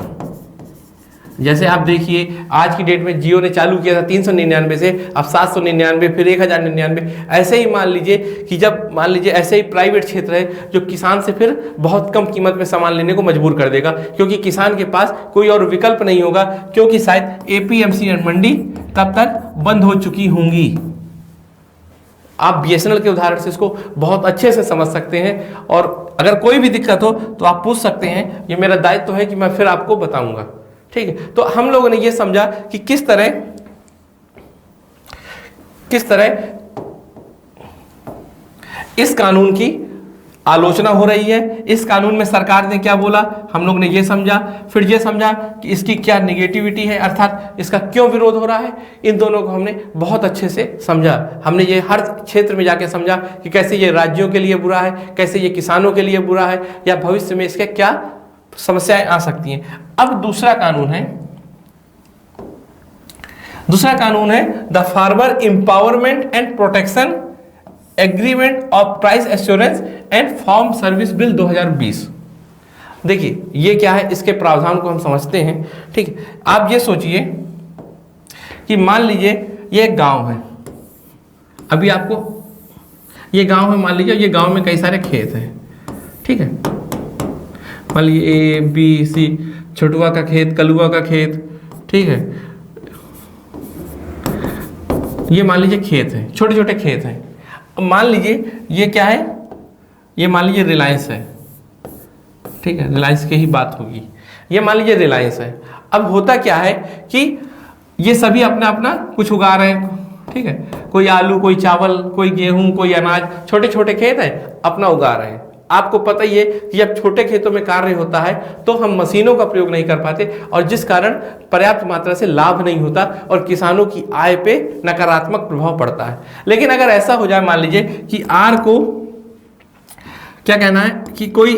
A: जैसे आप देखिए आज की डेट में जियो ने चालू किया था 399 से, अब 799, फिर 1099। ऐसे ही मान लीजिए कि जब मान लीजिए ऐसे ही प्राइवेट क्षेत्र है जो किसान से फिर बहुत कम कीमत में सामान लेने को मजबूर कर देगा, क्योंकि किसान के पास कोई और विकल्प नहीं होगा, क्योंकि शायद एपीएमसी मंडी तब तक बंद हो चुकी होंगी। आप बीएसएनएल के उदाहरण से इसको बहुत अच्छे से समझ सकते हैं, और अगर कोई भी दिक्कत हो तो आप पूछ सकते हैं, ये मेरा दायित्व है कि मैं फिर आपको बताऊंगा, ठीक है। तो हम लोगों ने ये समझा कि किस तरह इस कानून की आलोचना हो रही है, इस कानून में सरकार ने क्या बोला, हम लोग ने ये समझा। फिर ये समझा कि इसकी क्या नेगेटिविटी है, अर्थात इसका क्यों विरोध हो रहा है। इन दोनों को हमने बहुत अच्छे से समझा। हमने ये हर क्षेत्र में जाके समझा कि कैसे ये राज्यों के लिए बुरा है, कैसे ये किसानों के लिए बुरा है, या भविष्य में इसके क्या समस्याएं आ सकती हैं। अब दूसरा कानून है the farmer empowerment and protection agreement of price assurance and farm service bill 2020। देखिए ये क्या है, इसके प्रावधान को हम समझते हैं, ठीक है। आप ये सोचिए कि मान लीजिए ये एक गांव है, अभी आपको ये गांव है, मान लीजिए ये गांव में कई सारे खेत हैं, ठीक है, मान लीजिए A B C, छोटुआ का खेत, कलुआ का खेत, ठीक है, ये मान लीजिए खेत है, छोटे छोटे खेत हैं। अब मान लीजिए ये क्या है, ये मान लीजिए रिलायंस है, ठीक है, रिलायंस की ही बात होगी, ये मान लीजिए रिलायंस है। अब होता क्या है कि ये सभी अपना अपना कुछ उगा रहे हैं, ठीक है, कोई आलू, कोई चावल, कोई गेहूं, कोई अनाज, छोटे छोटे खेत है, अपना उगा रहे हैं। आपको पता ही है कि जब छोटे खेतों में कार्य होता है तो हम मशीनों का प्रयोग नहीं कर पाते, और जिस कारण पर्याप्त मात्रा से लाभ नहीं होता और किसानों की आय पे नकारात्मक प्रभाव पड़ता है। लेकिन अगर ऐसा हो जाए, मान लीजिए कि आर को क्या कहना है कि कोई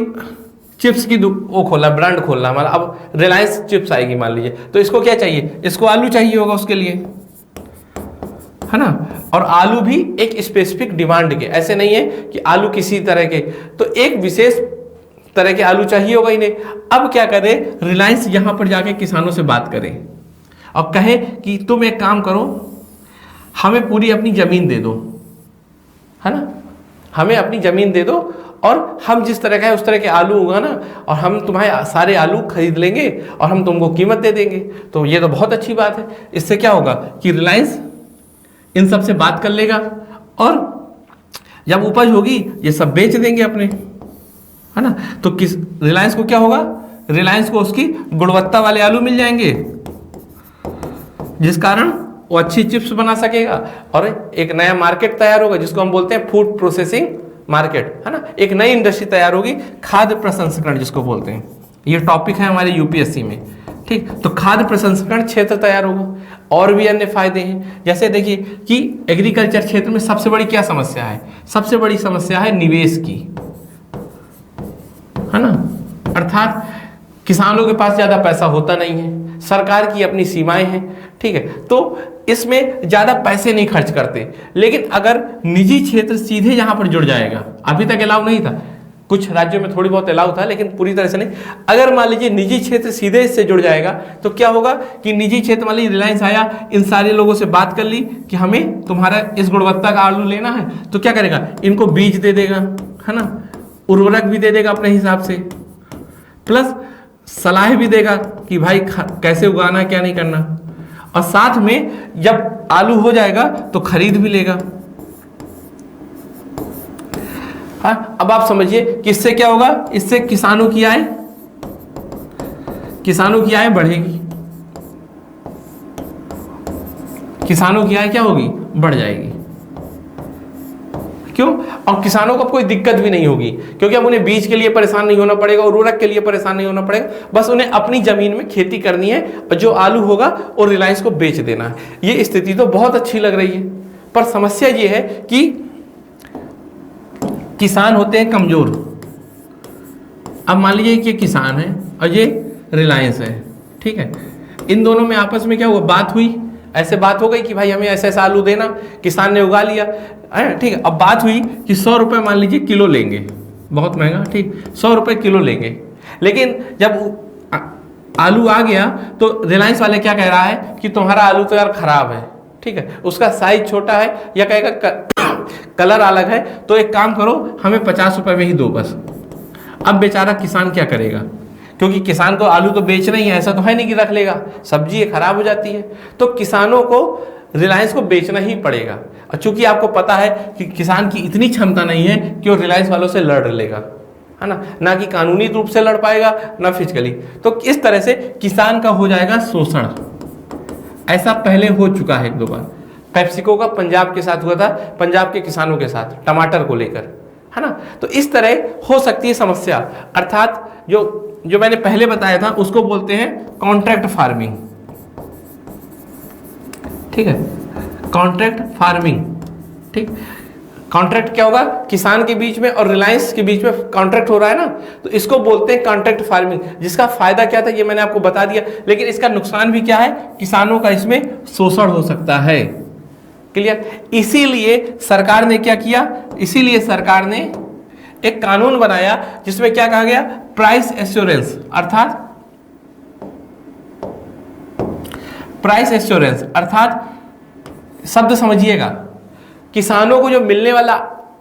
A: चिप्स की वो खोला, ब्रांड खोलना, हमारा अब रिलायंस चिप्स आएगी मान लीजिए, तो इसको क्या चाहिए, इसको आलू चाहिए होगा उसके लिए, है ना, और आलू भी एक स्पेसिफिक डिमांड के, ऐसे नहीं है कि आलू किसी तरह के, तो एक विशेष तरह के आलू चाहिए होगा इन्हें। अब क्या करे, रिलायंस यहां पर जाके किसानों से बात करे और कहे कि तुम एक काम करो, हमें पूरी अपनी जमीन दे दो, है ना, हमें अपनी जमीन दे दो और हम जिस तरह का है उस तरह के आलू होगा ना, और हम तुम्हारे सारे आलू खरीद लेंगे और हम तुमको कीमत दे देंगे। तो ये तो बहुत अच्छी बात है। इससे क्या होगा कि रिलायंस इन सब से बात कर लेगा और जब उपज होगी ये सब बेच देंगे अपने, है ना। तो किस रिलायंस को क्या होगा, रिलायंस को उसकी गुणवत्ता वाले आलू मिल जाएंगे, जिस कारण वो अच्छी चिप्स बना सकेगा और एक नया मार्केट तैयार होगा जिसको हम बोलते हैं फूड प्रोसेसिंग मार्केट, है ना। एक नई इंडस्ट्री तैयार होगी, खाद्य प्रसंस्करण जिसको बोलते हैं, ये टॉपिक है हमारे यूपीएससी में, ठीक। तो खाद्य प्रसंस्करण क्षेत्र तैयार होगा। और भी अन्य फायदे हैं, जैसे देखिए कि एग्रीकल्चर क्षेत्र में सबसे बड़ी क्या समस्या है, सबसे बड़ी समस्या है निवेश की, है ना। अर्थात किसानों के पास ज्यादा पैसा होता नहीं है, सरकार की अपनी सीमाएं हैं, ठीक है, तो इसमें ज्यादा पैसे नहीं खर्च करते। लेकिन अगर निजी क्षेत्र सीधे यहां पर जुड़ जाएगा, अभी तक अलाउ नहीं था, कुछ राज्यों में थोड़ी बहुत अलाउ था लेकिन पूरी तरह से नहीं। अगर मान लीजिए निजी क्षेत्र सीधे इससे जुड़ जाएगा तो क्या होगा कि निजी क्षेत्र मान लीजिए रिलायंस आया, इन सारे लोगों से बात कर ली कि हमें तुम्हारा इस गुणवत्ता का आलू लेना है, तो क्या करेगा, इनको बीज दे देगा, है ना, उर्वरक भी दे देगा अपने हिसाब से, प्लस सलाह भी देगा कि भाई कैसे उगाना, क्या नहीं करना, और साथ में जब आलू हो जाएगा तो खरीद भी लेगा। हाँ, अब आप समझिए कि इससे क्या होगा, इससे किसानों की आय बढ़ेगी, किसानों की आय क्या होगी, बढ़ जाएगी। क्यों, और किसानों को कोई दिक्कत भी नहीं होगी, क्योंकि अब उन्हें बीज के लिए परेशान नहीं होना पड़ेगा, उर्वरक के लिए परेशान नहीं होना पड़ेगा, बस उन्हें अपनी जमीन में खेती करनी है और जो आलू होगा और रिलायंस को बेच देना है। ये स्थिति तो बहुत अच्छी लग रही है, पर समस्या ये है कि किसान होते हैं कमजोर। अब मान लीजिए कि किसान है और ये रिलायंस है, ठीक है, इन दोनों में आपस में क्या हुआ, बात हुई, ऐसे बात हो गई कि भाई हमें ऐसा ऐसा आलू देना, किसान ने उगा लिया, ठीक है। अब बात हुई कि 100 रुपये मान लीजिए किलो लेंगे, बहुत महंगा, ठीक, 100 रुपये किलो लेंगे। लेकिन जब आलू आ गया तो रिलायंस वाले क्या कह रहा है कि तुम्हारा आलू तो यार खराब है, ठीक है, उसका साइज छोटा है, या कहेगा कलर अलग है, तो एक काम करो हमें 50 रुपये में ही दो बस। अब बेचारा किसान क्या करेगा, क्योंकि किसान को आलू तो बेचना ही है, ऐसा तो है नहीं कि रख लेगा, सब्जी खराब हो जाती है, तो किसानों को रिलायंस को बेचना ही पड़ेगा। और चूंकि आपको पता है कि किसान की इतनी क्षमता नहीं है कि वो रिलायंस वालों से लड़ लेगा, है ना कि कानूनी रूप से लड़ पाएगा ना फिजिकली, तो इस तरह से किसान का हो जाएगा शोषण। ऐसा पहले हो चुका है एक दो बार, पेप्सिको का पंजाब के साथ हुआ था, पंजाब के किसानों के साथ टमाटर को लेकर, है ना। तो इस तरह हो सकती है समस्या। अर्थात जो मैंने पहले बताया था उसको बोलते हैं कॉन्ट्रैक्ट फार्मिंग, ठीक है, कॉन्ट्रैक्ट फार्मिंग, ठीक। कॉन्ट्रैक्ट क्या होगा, किसान के बीच में और रिलायंस के बीच में कॉन्ट्रैक्ट हो रहा है ना, तो इसको बोलते हैं कॉन्ट्रैक्ट फार्मिंग। जिसका फायदा क्या था ये मैंने आपको बता दिया, लेकिन इसका नुकसान भी क्या है, किसानों का इसमें शोषण हो सकता है। क्लियर। इसीलिए सरकार ने क्या किया, इसीलिए सरकार ने एक कानून बनाया जिसमें क्या कहा गया, प्राइस एश्योरेंस, अर्थात प्राइस एश्योरेंस, अर्थात शब्द समझिएगा, किसानों को जो मिलने वाला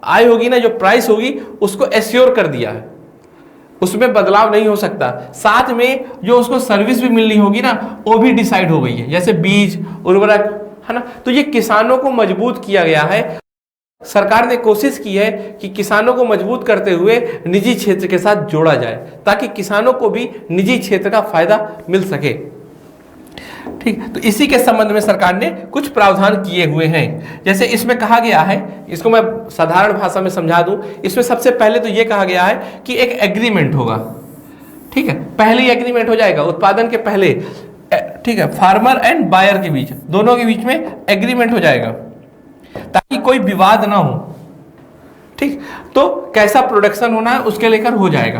A: आय होगी ना, जो प्राइस होगी उसको एश्योर कर दिया है। उसमें बदलाव नहीं हो सकता। साथ में जो उसको सर्विस भी मिलनी होगी ना, वो भी डिसाइड हो गई है, जैसे बीज, उर्वरक, है ना। तो ये किसानों को मजबूत किया गया है। सरकार ने कोशिश की है कि किसानों को मजबूत करते हुए निजी क्षेत्र के साथ जोड़ा जाए, ताकि किसानों को भी निजी क्षेत्र का फायदा मिल सके। ठीक, तो इसी के संबंध में सरकार ने कुछ प्रावधान किए हुए हैं। जैसे इसमें कहा गया है, इसको मैं साधारण भाषा में समझा दूं, इसमें सबसे पहले तो ये कहा गया है कि एक एग्रीमेंट होगा। ठीक है, पहले ही एग्रीमेंट हो जाएगा उत्पादन के पहले। ठीक है, फार्मर एंड बायर के बीच, दोनों के बीच में एग्रीमेंट हो जाएगा, ताकि कोई विवाद ना हो। ठीक, तो कैसा प्रोडक्शन होना है उसके लेकर हो जाएगा,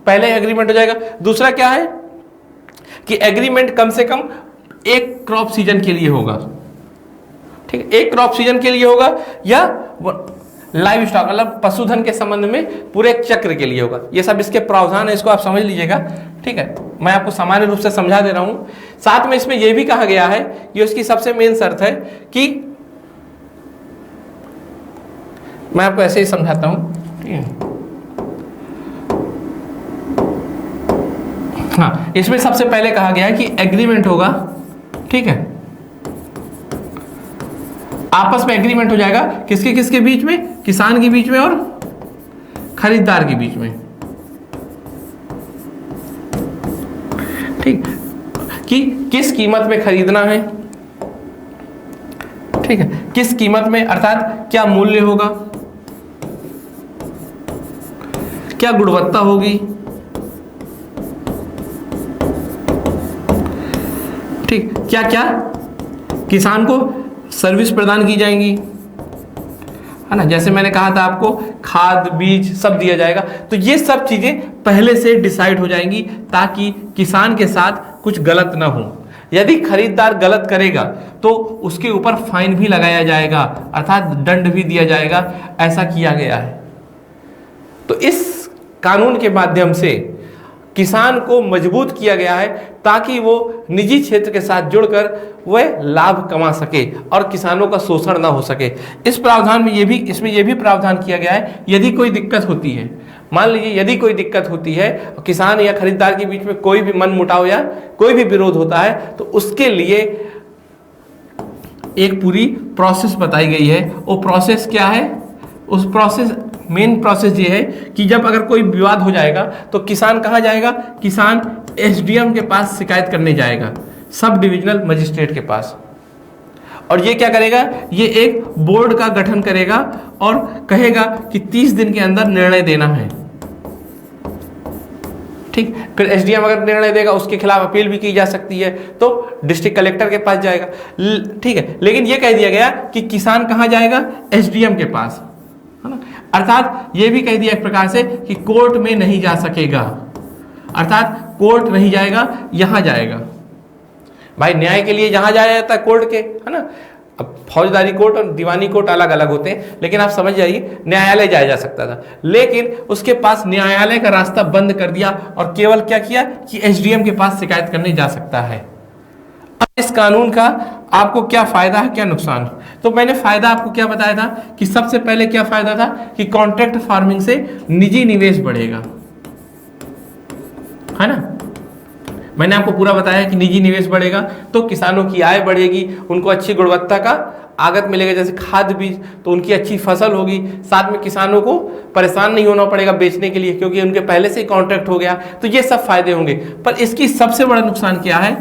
A: पहले एग्रीमेंट हो जाएगा। दूसरा क्या है कि एग्रीमेंट कम से कम एक क्रॉप सीजन के लिए होगा। ठीक है, एक क्रॉप सीजन के लिए होगा, या लाइव स्टॉक मतलब पशुधन के संबंध में पूरे एक चक्र के लिए होगा। ये सब इसके प्रावधान है, इसको आप समझ लीजिएगा। ठीक है, मैं आपको सामान्य रूप से समझा दे रहा हूं। साथ में इसमें यह भी कहा गया है, ये उसकी सबसे मेन शर्त है कि, मैं आपको ऐसे ही समझाता हूं। ठीक है, हाँ, इसमें सबसे पहले कहा गया है कि एग्रीमेंट होगा। ठीक है, आपस में एग्रीमेंट हो जाएगा, किसके किसके बीच में, किसान के बीच में और खरीदार के बीच में। ठीक, कि किस कीमत में खरीदना है। ठीक है, किस कीमत में, अर्थात क्या मूल्य होगा, क्या गुणवत्ता होगी। ठीक, क्या क्या किसान को सर्विस प्रदान की जाएंगी, है ना। जैसे मैंने कहा था आपको, खाद, बीज सब दिया जाएगा। तो ये सब चीजें पहले से डिसाइड हो जाएंगी, ताकि किसान के साथ कुछ गलत ना हो। यदि खरीदार गलत करेगा तो उसके ऊपर फाइन भी लगाया जाएगा, अर्थात दंड भी दिया जाएगा। ऐसा किया गया है। तो इस कानून के माध्यम से किसान को मजबूत किया गया है, ताकि वो निजी क्षेत्र के साथ जुड़कर वह लाभ कमा सके और किसानों का शोषण ना हो सके। इस प्रावधान में इसमें ये भी प्रावधान किया गया है, यदि कोई दिक्कत होती है, मान लीजिए यदि कोई दिक्कत होती है, किसान या खरीदार के बीच में कोई भी मनमुटाव या कोई भी विरोध होता है, तो उसके लिए एक पूरी प्रोसेस बताई गई है। वो प्रोसेस क्या है, उस प्रोसेस, मेन प्रोसेस ये है कि जब अगर कोई विवाद हो जाएगा तो किसान कहाँ जाएगा, किसान एसडीएम के पास शिकायत करने जाएगा, सब डिविजनल मजिस्ट्रेट के पास। और ये क्या करेगा, ये एक बोर्ड का गठन करेगा और कहेगा कि 30 दिन के अंदर निर्णय देना है। ठीक, फिर एसडीएम अगर निर्णय देगा, उसके खिलाफ अपील भी की जा सकती है, तो डिस्ट्रिक्ट कलेक्टर के पास जाएगा। ठीक है, लेकिन ये कह दिया गया कि किसान कहाँ जाएगा, एसडीएम के पास, है ना। अर्थात ये भी कह दिया एक प्रकार से कि कोर्ट में नहीं जा सकेगा, अर्थात कोर्ट नहीं जाएगा, यहां जाएगा। भाई न्याय के लिए जहां जाया जाता है कोर्ट के, है ना। अब फौजदारी कोर्ट और दीवानी कोर्ट अलग अलग होते हैं, लेकिन आप समझ जाइए, न्यायालय जाया जा सकता था, लेकिन उसके पास न्यायालय का रास्ता बंद कर दिया और केवल क्या किया कि एसडीएम के पास शिकायत करने जा सकता है। अब इस कानून का आपको क्या फायदा है, क्या नुकसान है? तो मैंने फायदा आपको क्या बताया था कि सबसे पहले क्या फायदा था कि कॉन्ट्रैक्ट फार्मिंग से निजी निवेश बढ़ेगा, है ना। मैंने आपको पूरा बताया कि निजी निवेश बढ़ेगा तो किसानों की आय बढ़ेगी, उनको अच्छी गुणवत्ता का आगत मिलेगा, जैसे खाद बीज, तो उनकी अच्छी फसल होगी। साथ में किसानों को परेशान नहीं होना पड़ेगा बेचने के लिए, क्योंकि उनके पहले से ही कॉन्ट्रैक्ट हो गया। तो ये सब फायदे होंगे। पर इसकी सबसे बड़ा नुकसान क्या है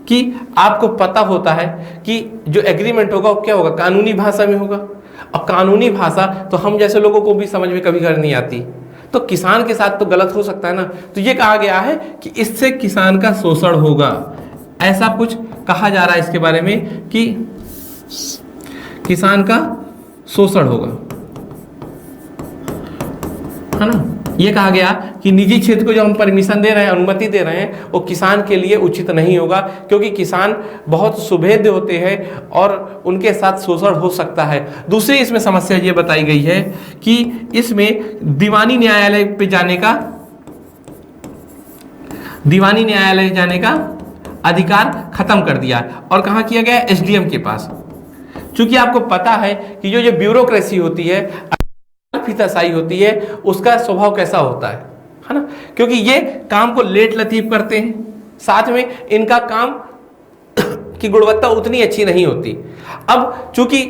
A: कि आपको पता होता है कि जो एग्रीमेंट होगा वो क्या होगा, कानूनी भाषा में होगा। और कानूनी भाषा तो हम जैसे लोगों को भी समझ में कभी नहीं आती, तो किसान के साथ तो गलत हो सकता है ना। तो ये कहा गया है कि इससे किसान का शोषण होगा, ऐसा कुछ कहा जा रहा है इसके बारे में कि किसान का शोषण होगा, है ना। ये कहा गया कि निजी क्षेत्र को जो हम परमिशन दे रहे हैं, अनुमति दे रहे हैं, वो किसान के लिए उचित नहीं होगा, क्योंकि किसान बहुत सुभेद्य होते हैं और उनके साथ शोषण हो सकता है। दूसरी इसमें समस्या ये बताई गई है कि इसमें दीवानी न्यायालय पे जाने का अधिकार खत्म कर दिया और कहाँ किया गया, एसडीएम के पास। क्योंकि आपको पता है कि जो ब्यूरोक्रेसी होती है, फीताशाही होती है, उसका स्वभाव कैसा होता है है ना, क्योंकि ये काम को लेट लतीफ करते हैं, साथ में इनका काम की गुणवत्ता उतनी अच्छी नहीं होती। अब चूंकि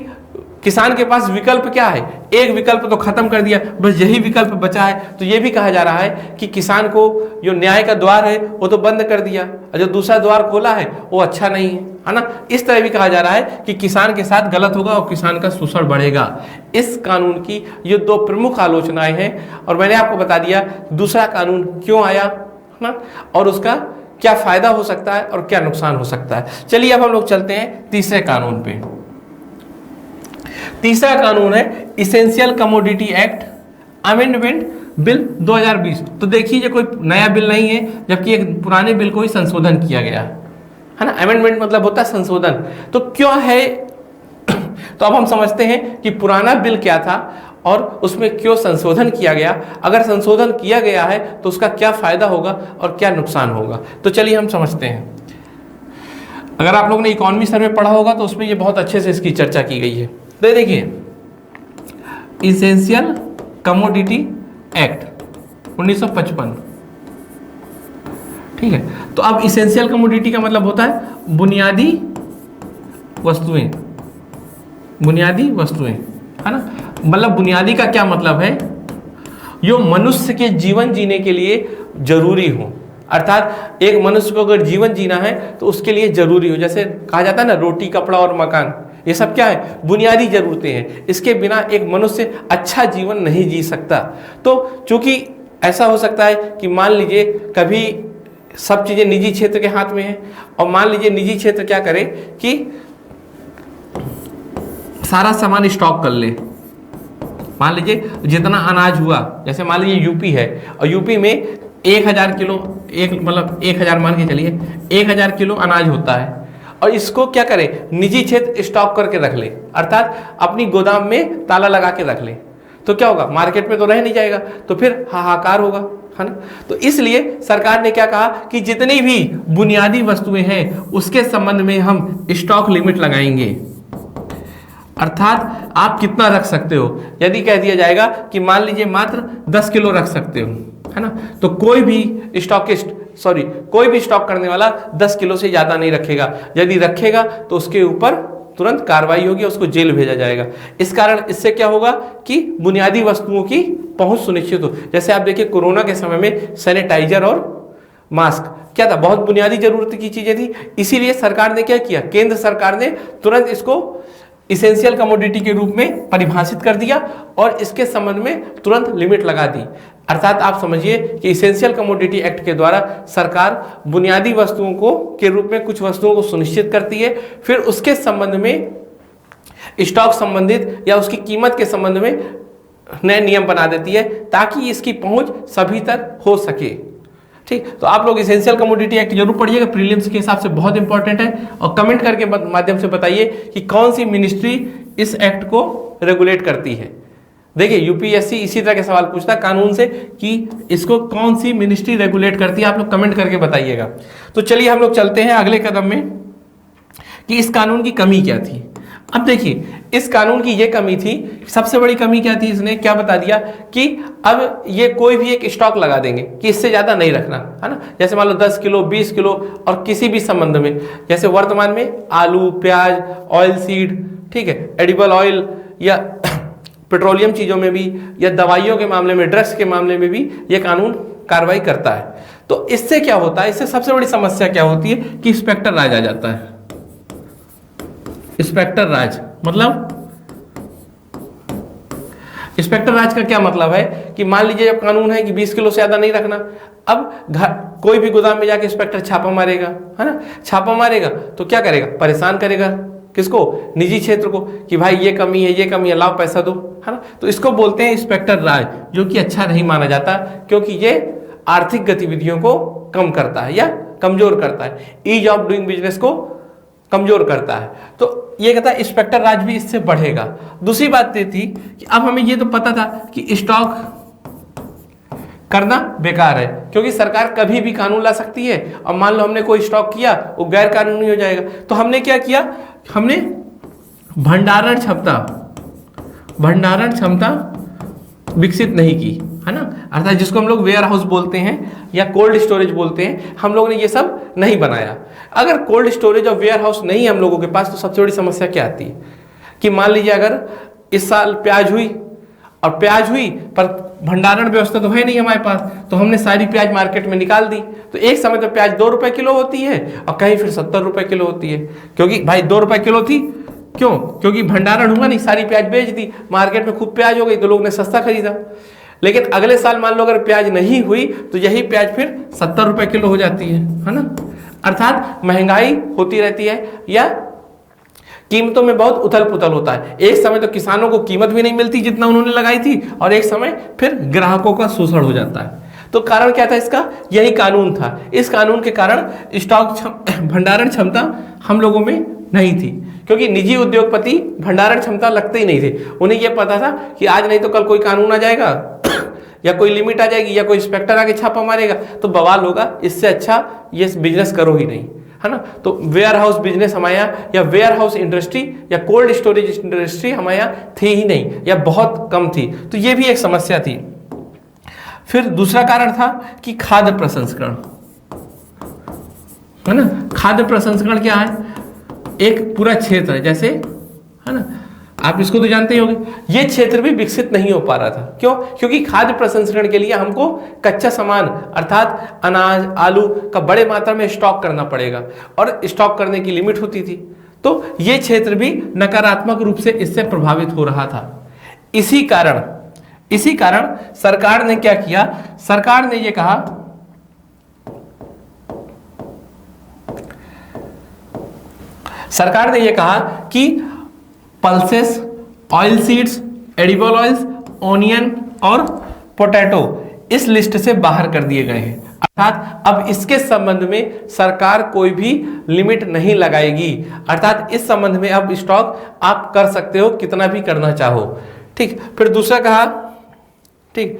A: किसान के पास विकल्प क्या है, एक विकल्प तो खत्म कर दिया, बस यही विकल्प बचा है, तो ये भी कहा जा रहा है कि किसान को जो न्याय का द्वार है वो तो बंद कर दिया, और जो दूसरा द्वार खोला है वो अच्छा नहीं है ना। इस तरह भी कहा जा रहा है कि किसान के साथ गलत होगा और किसान का शोषण बढ़ेगा। इस कानून की ये दो प्रमुख आलोचनाएं हैं, और मैंने आपको बता दिया दूसरा कानून क्यों आया ना, और उसका क्या फायदा हो सकता है और क्या नुकसान हो सकता है। चलिए अब हम लोग चलते हैं तीसरे कानून पे। तीसरा कानून है essential commodity act amendment bill 2020। तो देखिए ये कोई नया बिल नहीं है, जबकि एक पुराने बिल को ही संशोधन किया गया है ना। अमेंडमेंट मतलब होता है संशोधन। तो क्यों है तो अब हम समझते हैं कि पुराना बिल क्या था और उसमें क्यों संशोधन किया गया। अगर संशोधन किया गया है तो उसका क्या फायदा होगा और क्या नुकसान होगा, तो चलिए हम समझते हैं। अगर आप लोगों ने इकोनॉमी सर्वे पढ़ा होगा तो उसमें ये बहुत अच्छे से इसकी चर्चा की गई है। तो देखिए इसेंशियल कमोडिटी एक्ट 1955, ठीक है। तो अब इसेंशियल कमोडिटी का मतलब होता है बुनियादी वस्तुएं, बुनियादी वस्तुएं, है ना। मतलब बुनियादी का क्या मतलब है, जो मनुष्य के जीवन जीने के लिए जरूरी हो, अर्थात एक मनुष्य को अगर जीवन जीना है तो उसके लिए जरूरी हो। जैसे कहा जाता है ना रोटी कपड़ा और मकान, ये सब क्या है, बुनियादी जरूरतें हैं। इसके बिना एक मनुष्य अच्छा जीवन नहीं जी सकता। तो चूंकि ऐसा हो सकता है कि मान लीजिए कभी सब चीजें निजी क्षेत्र के हाथ में है, और मान लीजिए निजी क्षेत्र क्या करे कि सारा सामान स्टॉक कर ले। मान लीजिए जितना अनाज हुआ, जैसे मान लीजिए यूपी है और यूपी में 1000 किलो, एक मतलब 1000 मान के चलिए 1000 किलो अनाज होता है, और इसको क्या करे निजी क्षेत्र स्टॉक करके रख ले, अर्थात अपनी गोदाम में ताला लगा के रख ले। तो क्या होगा, मार्केट में तो रह नहीं जाएगा, तो फिर हाहाकार होगा, है ना। तो इसलिए सरकार ने क्या कहा कि जितनी भी बुनियादी वस्तुएं हैं उसके संबंध में हम स्टॉक लिमिट लगाएंगे, अर्थात आप कितना रख सकते हो। यदि कह दिया जाएगा कि मान लीजिए मात्र 10 किलो रख सकते हो, है ना, तो कोई भी स्टॉक करने वाला 10 किलो से ज्यादा नहीं रखेगा। यदि रखेगा तो उसके ऊपर तुरंत कार्रवाई होगी, उसको जेल भेजा जाएगा। इस कारण इससे क्या होगा कि बुनियादी वस्तुओं की पहुंच सुनिश्चित हो। जैसे आप देखिए कोरोना के समय में सैनिटाइजर और मास्क क्या था, बहुत बुनियादी जरूरत की चीजें थी। इसीलिए सरकार ने क्या किया, केंद्र सरकार ने तुरंत इसको इसेंशियल कमोडिटी के रूप में परिभाषित कर दिया और इसके संबंध में तुरंत लिमिट लगा दी। अर्थात आप समझिए कि इसेंशियल कमोडिटी एक्ट के द्वारा सरकार बुनियादी वस्तुओं को के रूप में कुछ वस्तुओं को सुनिश्चित करती है, फिर उसके संबंध में स्टॉक संबंधित या उसकी कीमत के संबंध में नए नियम बना देती है ताकि इसकी पहुंच सभी तक हो सके। ठीक, तो आप लोग इसेंशियल कमोडिटी एक्ट जरूर पढ़िएगा, प्रीलिम्स के हिसाब से बहुत इंपॉर्टेंट है। और कमेंट करके माध्यम से बताइए कि कौन सी मिनिस्ट्री इस एक्ट को रेगुलेट करती है। देखिए यूपीएससी इसी तरह के सवाल पूछता है कानून से कि इसको कौन सी मिनिस्ट्री रेगुलेट करती है, आप लोग कमेंट करके बताइएगा। तो चलिए हम लोग चलते हैं अगले कदम में कि इस कानून की कमी क्या थी। अब देखिए इस कानून की ये कमी थी, सबसे बड़ी कमी क्या थी, इसने क्या बता दिया कि अब ये कोई भी एक स्टॉक लगा देंगे कि इससे ज्यादा नहीं रखना, है ना। जैसे मान लो 10 किलो 20 किलो और किसी भी संबंध में, जैसे वर्तमान में आलू प्याज ऑयल सीड, ठीक है, एडिबल ऑयल या पेट्रोलियम चीजों में भी या दवाइयों के मामले में, ड्रग्स के मामले में भी ये कानून कार्रवाई करता है। तो इससे क्या होता है, इससे सबसे बड़ी समस्या क्या होती है कि इंस्पेक्टर राज आ जाता है। इंस्पेक्टर राज मतलब, इंस्पेक्टर राज का क्या मतलब है कि मान लीजिए जब कानून है कि 20 किलो से ज्यादा नहीं रखना, अब कोई भी गोदाम में जाके इंस्पेक्टर छापा मारेगा, है ना, छापा मारेगा तो क्या करेगा, परेशान करेगा किसको, निजी क्षेत्र को, कि भाई ये कमी है ये कमी है, लाओ पैसा दो, है ना। तो इसको बोलते हैं इंस्पेक्टर राज, जो कि अच्छा नहीं माना जाता क्योंकि ये आर्थिक गतिविधियों को कम करता है या कमजोर करता है, ईज ऑफ डूइंग बिजनेस को कमजोर करता है। तो ये कहता है इंस्पेक्टर राज भी इससे बढ़ेगा। दूसरी बात ये थी कि अब हमें ये तो पता था कि स्टॉक करना बेकार है क्योंकि सरकार कभी भी कानून ला सकती है, और मान लो हमने कोई स्टॉक किया वो गैर कानूनी हो जाएगा। तो हमने क्या किया, हमने भंडारण क्षमता विकसित नहीं की, है ना। अर्थात जिसको हम लोग वेयर हाउस बोलते हैं या कोल्ड स्टोरेज बोलते हैं, हम लोगों ने ये सब नहीं बनाया। अगर कोल्ड स्टोरेज और वेयर हाउस नहीं है हम लोगों के पास, तो सबसे बड़ी समस्या क्या आती है कि मान लीजिए अगर इस साल प्याज हुई और प्याज हुई पर भंडारण व्यवस्था तो है नहीं हमारे पास, तो हमने सारी प्याज मार्केट में निकाल दी, तो एक समय तो प्याज 2 रुपए किलो होती है और कहीं फिर 70 रुपए किलो होती है, क्योंकि भाई 2 रुपए किलो थी, क्यों? क्योंकि भंडारण हुआ नहीं, सारी प्याज बेच दी, मार्केट में खूब प्याज हो गई तो लोग ने सस्ता खरीदा। लेकिन अगले साल मान लो अगर प्याज नहीं हुई तो यही प्याज फिर 70 रुपए किलो हो जाती है ना। अर्थात महंगाई होती रहती है या कीमतों में बहुत उथल पुथल होता है। एक समय तो किसानों को कीमत भी नहीं मिलती जितना उन्होंने लगाई थी, और एक समय फिर ग्राहकों का शोषण हो जाता है। तो कारण क्या था इसका? यही कानून था। इस कानून के कारण स्टॉक भंडारण क्षमता हम लोगों में नहीं थी, क्योंकि निजी उद्योगपति भंडारण क्षमता लगते ही नहीं थे। उन्हें यह पता था कि आज नहीं तो कल कोई कानून आ जाएगा या कोई लिमिट आ जाएगी या कोई इंस्पेक्टर आके छापा मारेगा तो बवाल होगा, इससे अच्छा ये बिजनेस करो ही नहीं, है ना। तो वेयर हाउस बिजनेस हमारे यहाँ या वेयर हाउस इंडस्ट्री या कोल्ड स्टोरेज इंडस्ट्री हमारे यहाँ थी ही नहीं या बहुत कम थी। तो ये भी एक समस्या थी। फिर दूसरा कारण था कि खाद्य प्रसंस्करण, है ना। खाद्य प्रसंस्करण क्या है? एक पूरा क्षेत्र है जैसे, है ना, आप इसको तो जानते ही होंगे। ये क्षेत्र भी विकसित नहीं हो पा रहा था। क्यों? क्योंकि खाद्य प्रसंस्करण के लिए हमको कच्चा सामान अर्थात अनाज, आलू का बड़े मात्रा में स्टॉक करना पड़ेगा और स्टॉक करने की लिमिट होती थी। तो ये क्षेत्र भी नकारात्मक रूप से इससे प्रभावित हो रहा था। इसी कारण सरकार ने क्या किया? सरकार ने ये कहा कि pulses, oil seeds, edible oils, onion और पोटैटो इस लिस्ट से बाहर कर दिए गए हैं। अर्थात अब इसके संबंध में सरकार कोई भी लिमिट नहीं लगाएगी। अर्थात इस संबंध में अब स्टॉक आप कर सकते हो कितना भी करना चाहो। ठीक। फिर दूसरा कहा, ठीक,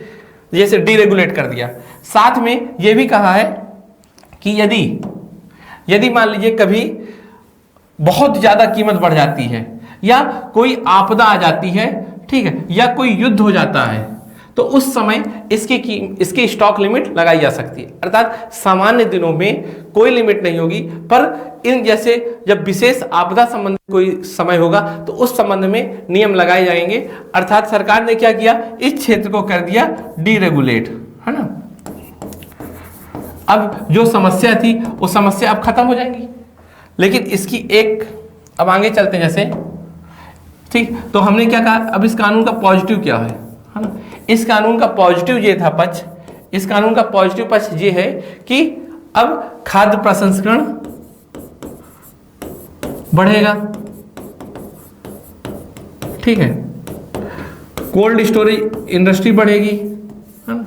A: जैसे डीरेगुलेट कर दिया। साथ में यह भी कहा है कि यदि मान लीजिए कभी बहुत ज्यादा कीमत बढ़ जाती है या कोई आपदा आ जाती है, ठीक है, या कोई युद्ध हो जाता है, तो उस समय इसकी स्टॉक लिमिट लगाई जा सकती है। अर्थात सामान्य दिनों में कोई लिमिट नहीं होगी, पर इन जैसे जब विशेष आपदा संबंधित कोई समय होगा तो उस संबंध में नियम लगाए जाएंगे। अर्थात सरकार ने क्या किया? इस क्षेत्र को कर दिया डीरेगुलेट, है ना। अब जो समस्या थी वो समस्या अब खत्म हो जाएंगी। लेकिन इसकी एक, अब आगे चलते हैं जैसे, ठीक, तो हमने क्या कहा? अब इस कानून का पॉजिटिव क्या है ना। इस कानून का पॉजिटिव ये था पक्ष, इस कानून का पॉजिटिव पक्ष ये है कि अब खाद्य प्रसंस्करण बढ़ेगा, ठीक है, कोल्ड स्टोरेज इंडस्ट्री बढ़ेगी, है ना।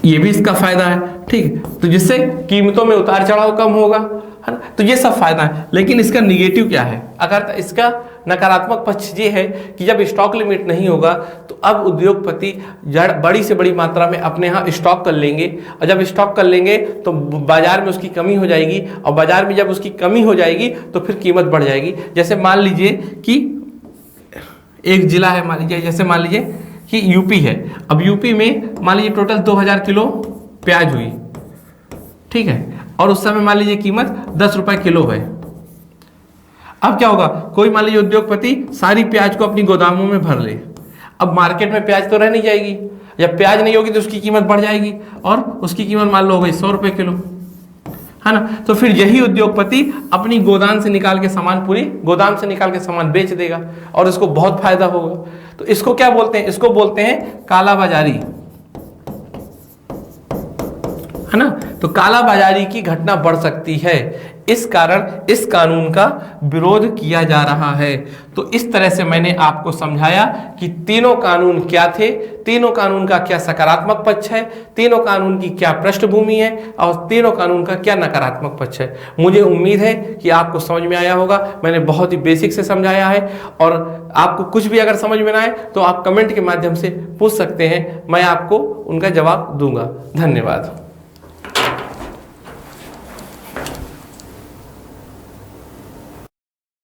A: ये भी इसका फायदा है, ठीक, तो जिससे कीमतों में उतार चढ़ाव कम होगा, है ना। तो ये सब फायदा है। लेकिन इसका निगेटिव क्या है? अगर इसका नकारात्मक पक्ष ये है कि जब स्टॉक लिमिट नहीं होगा तो अब उद्योगपति बड़ी से बड़ी मात्रा में अपने यहाँ स्टॉक कर लेंगे, और जब स्टॉक कर लेंगे तो बाजार में उसकी कमी हो जाएगी, और बाजार में जब उसकी कमी हो जाएगी तो फिर कीमत बढ़ जाएगी। जैसे मान लीजिए कि एक जिला है, मान लीजिए कि यूपी है। अब यूपी में मान लीजिए टोटल 2000 किलो प्याज हुई, ठीक है, और उस समय मान लीजिए कीमत 10 रुपए किलो है। अब क्या होगा? कोई मान लीजिए उद्योगपति सारी प्याज को अपनी गोदामों में भर ले। अब मार्केट में प्याज तो रह नहीं जाएगी, जब प्याज नहीं होगी तो उसकी कीमत बढ़ जाएगी, और उसकी कीमत मान लो हो गई 100 रुपए किलो, है ना। तो फिर यही उद्योगपति अपनी गोदाम से निकाल के सामान बेच देगा और इसको बहुत फायदा होगा। तो इसको क्या बोलते हैं? इसको बोलते हैं कालाबाजारी, है ना। तो कालाबाजारी की घटना बढ़ सकती है, इस कारण इस कानून का विरोध किया जा रहा है। तो इस तरह से मैंने आपको समझाया कि तीनों कानून क्या थे, तीनों कानून का क्या सकारात्मक पक्ष है, तीनों कानून की क्या पृष्ठभूमि है, और तीनों कानून का क्या नकारात्मक पक्ष है। मुझे उम्मीद है कि आपको समझ में आया होगा। मैंने बहुत ही बेसिक से समझाया है, और आपको कुछ भी अगर समझ में ना आए तो आप कमेंट के माध्यम से पूछ सकते हैं, मैं आपको उनका जवाब दूंगा। धन्यवाद।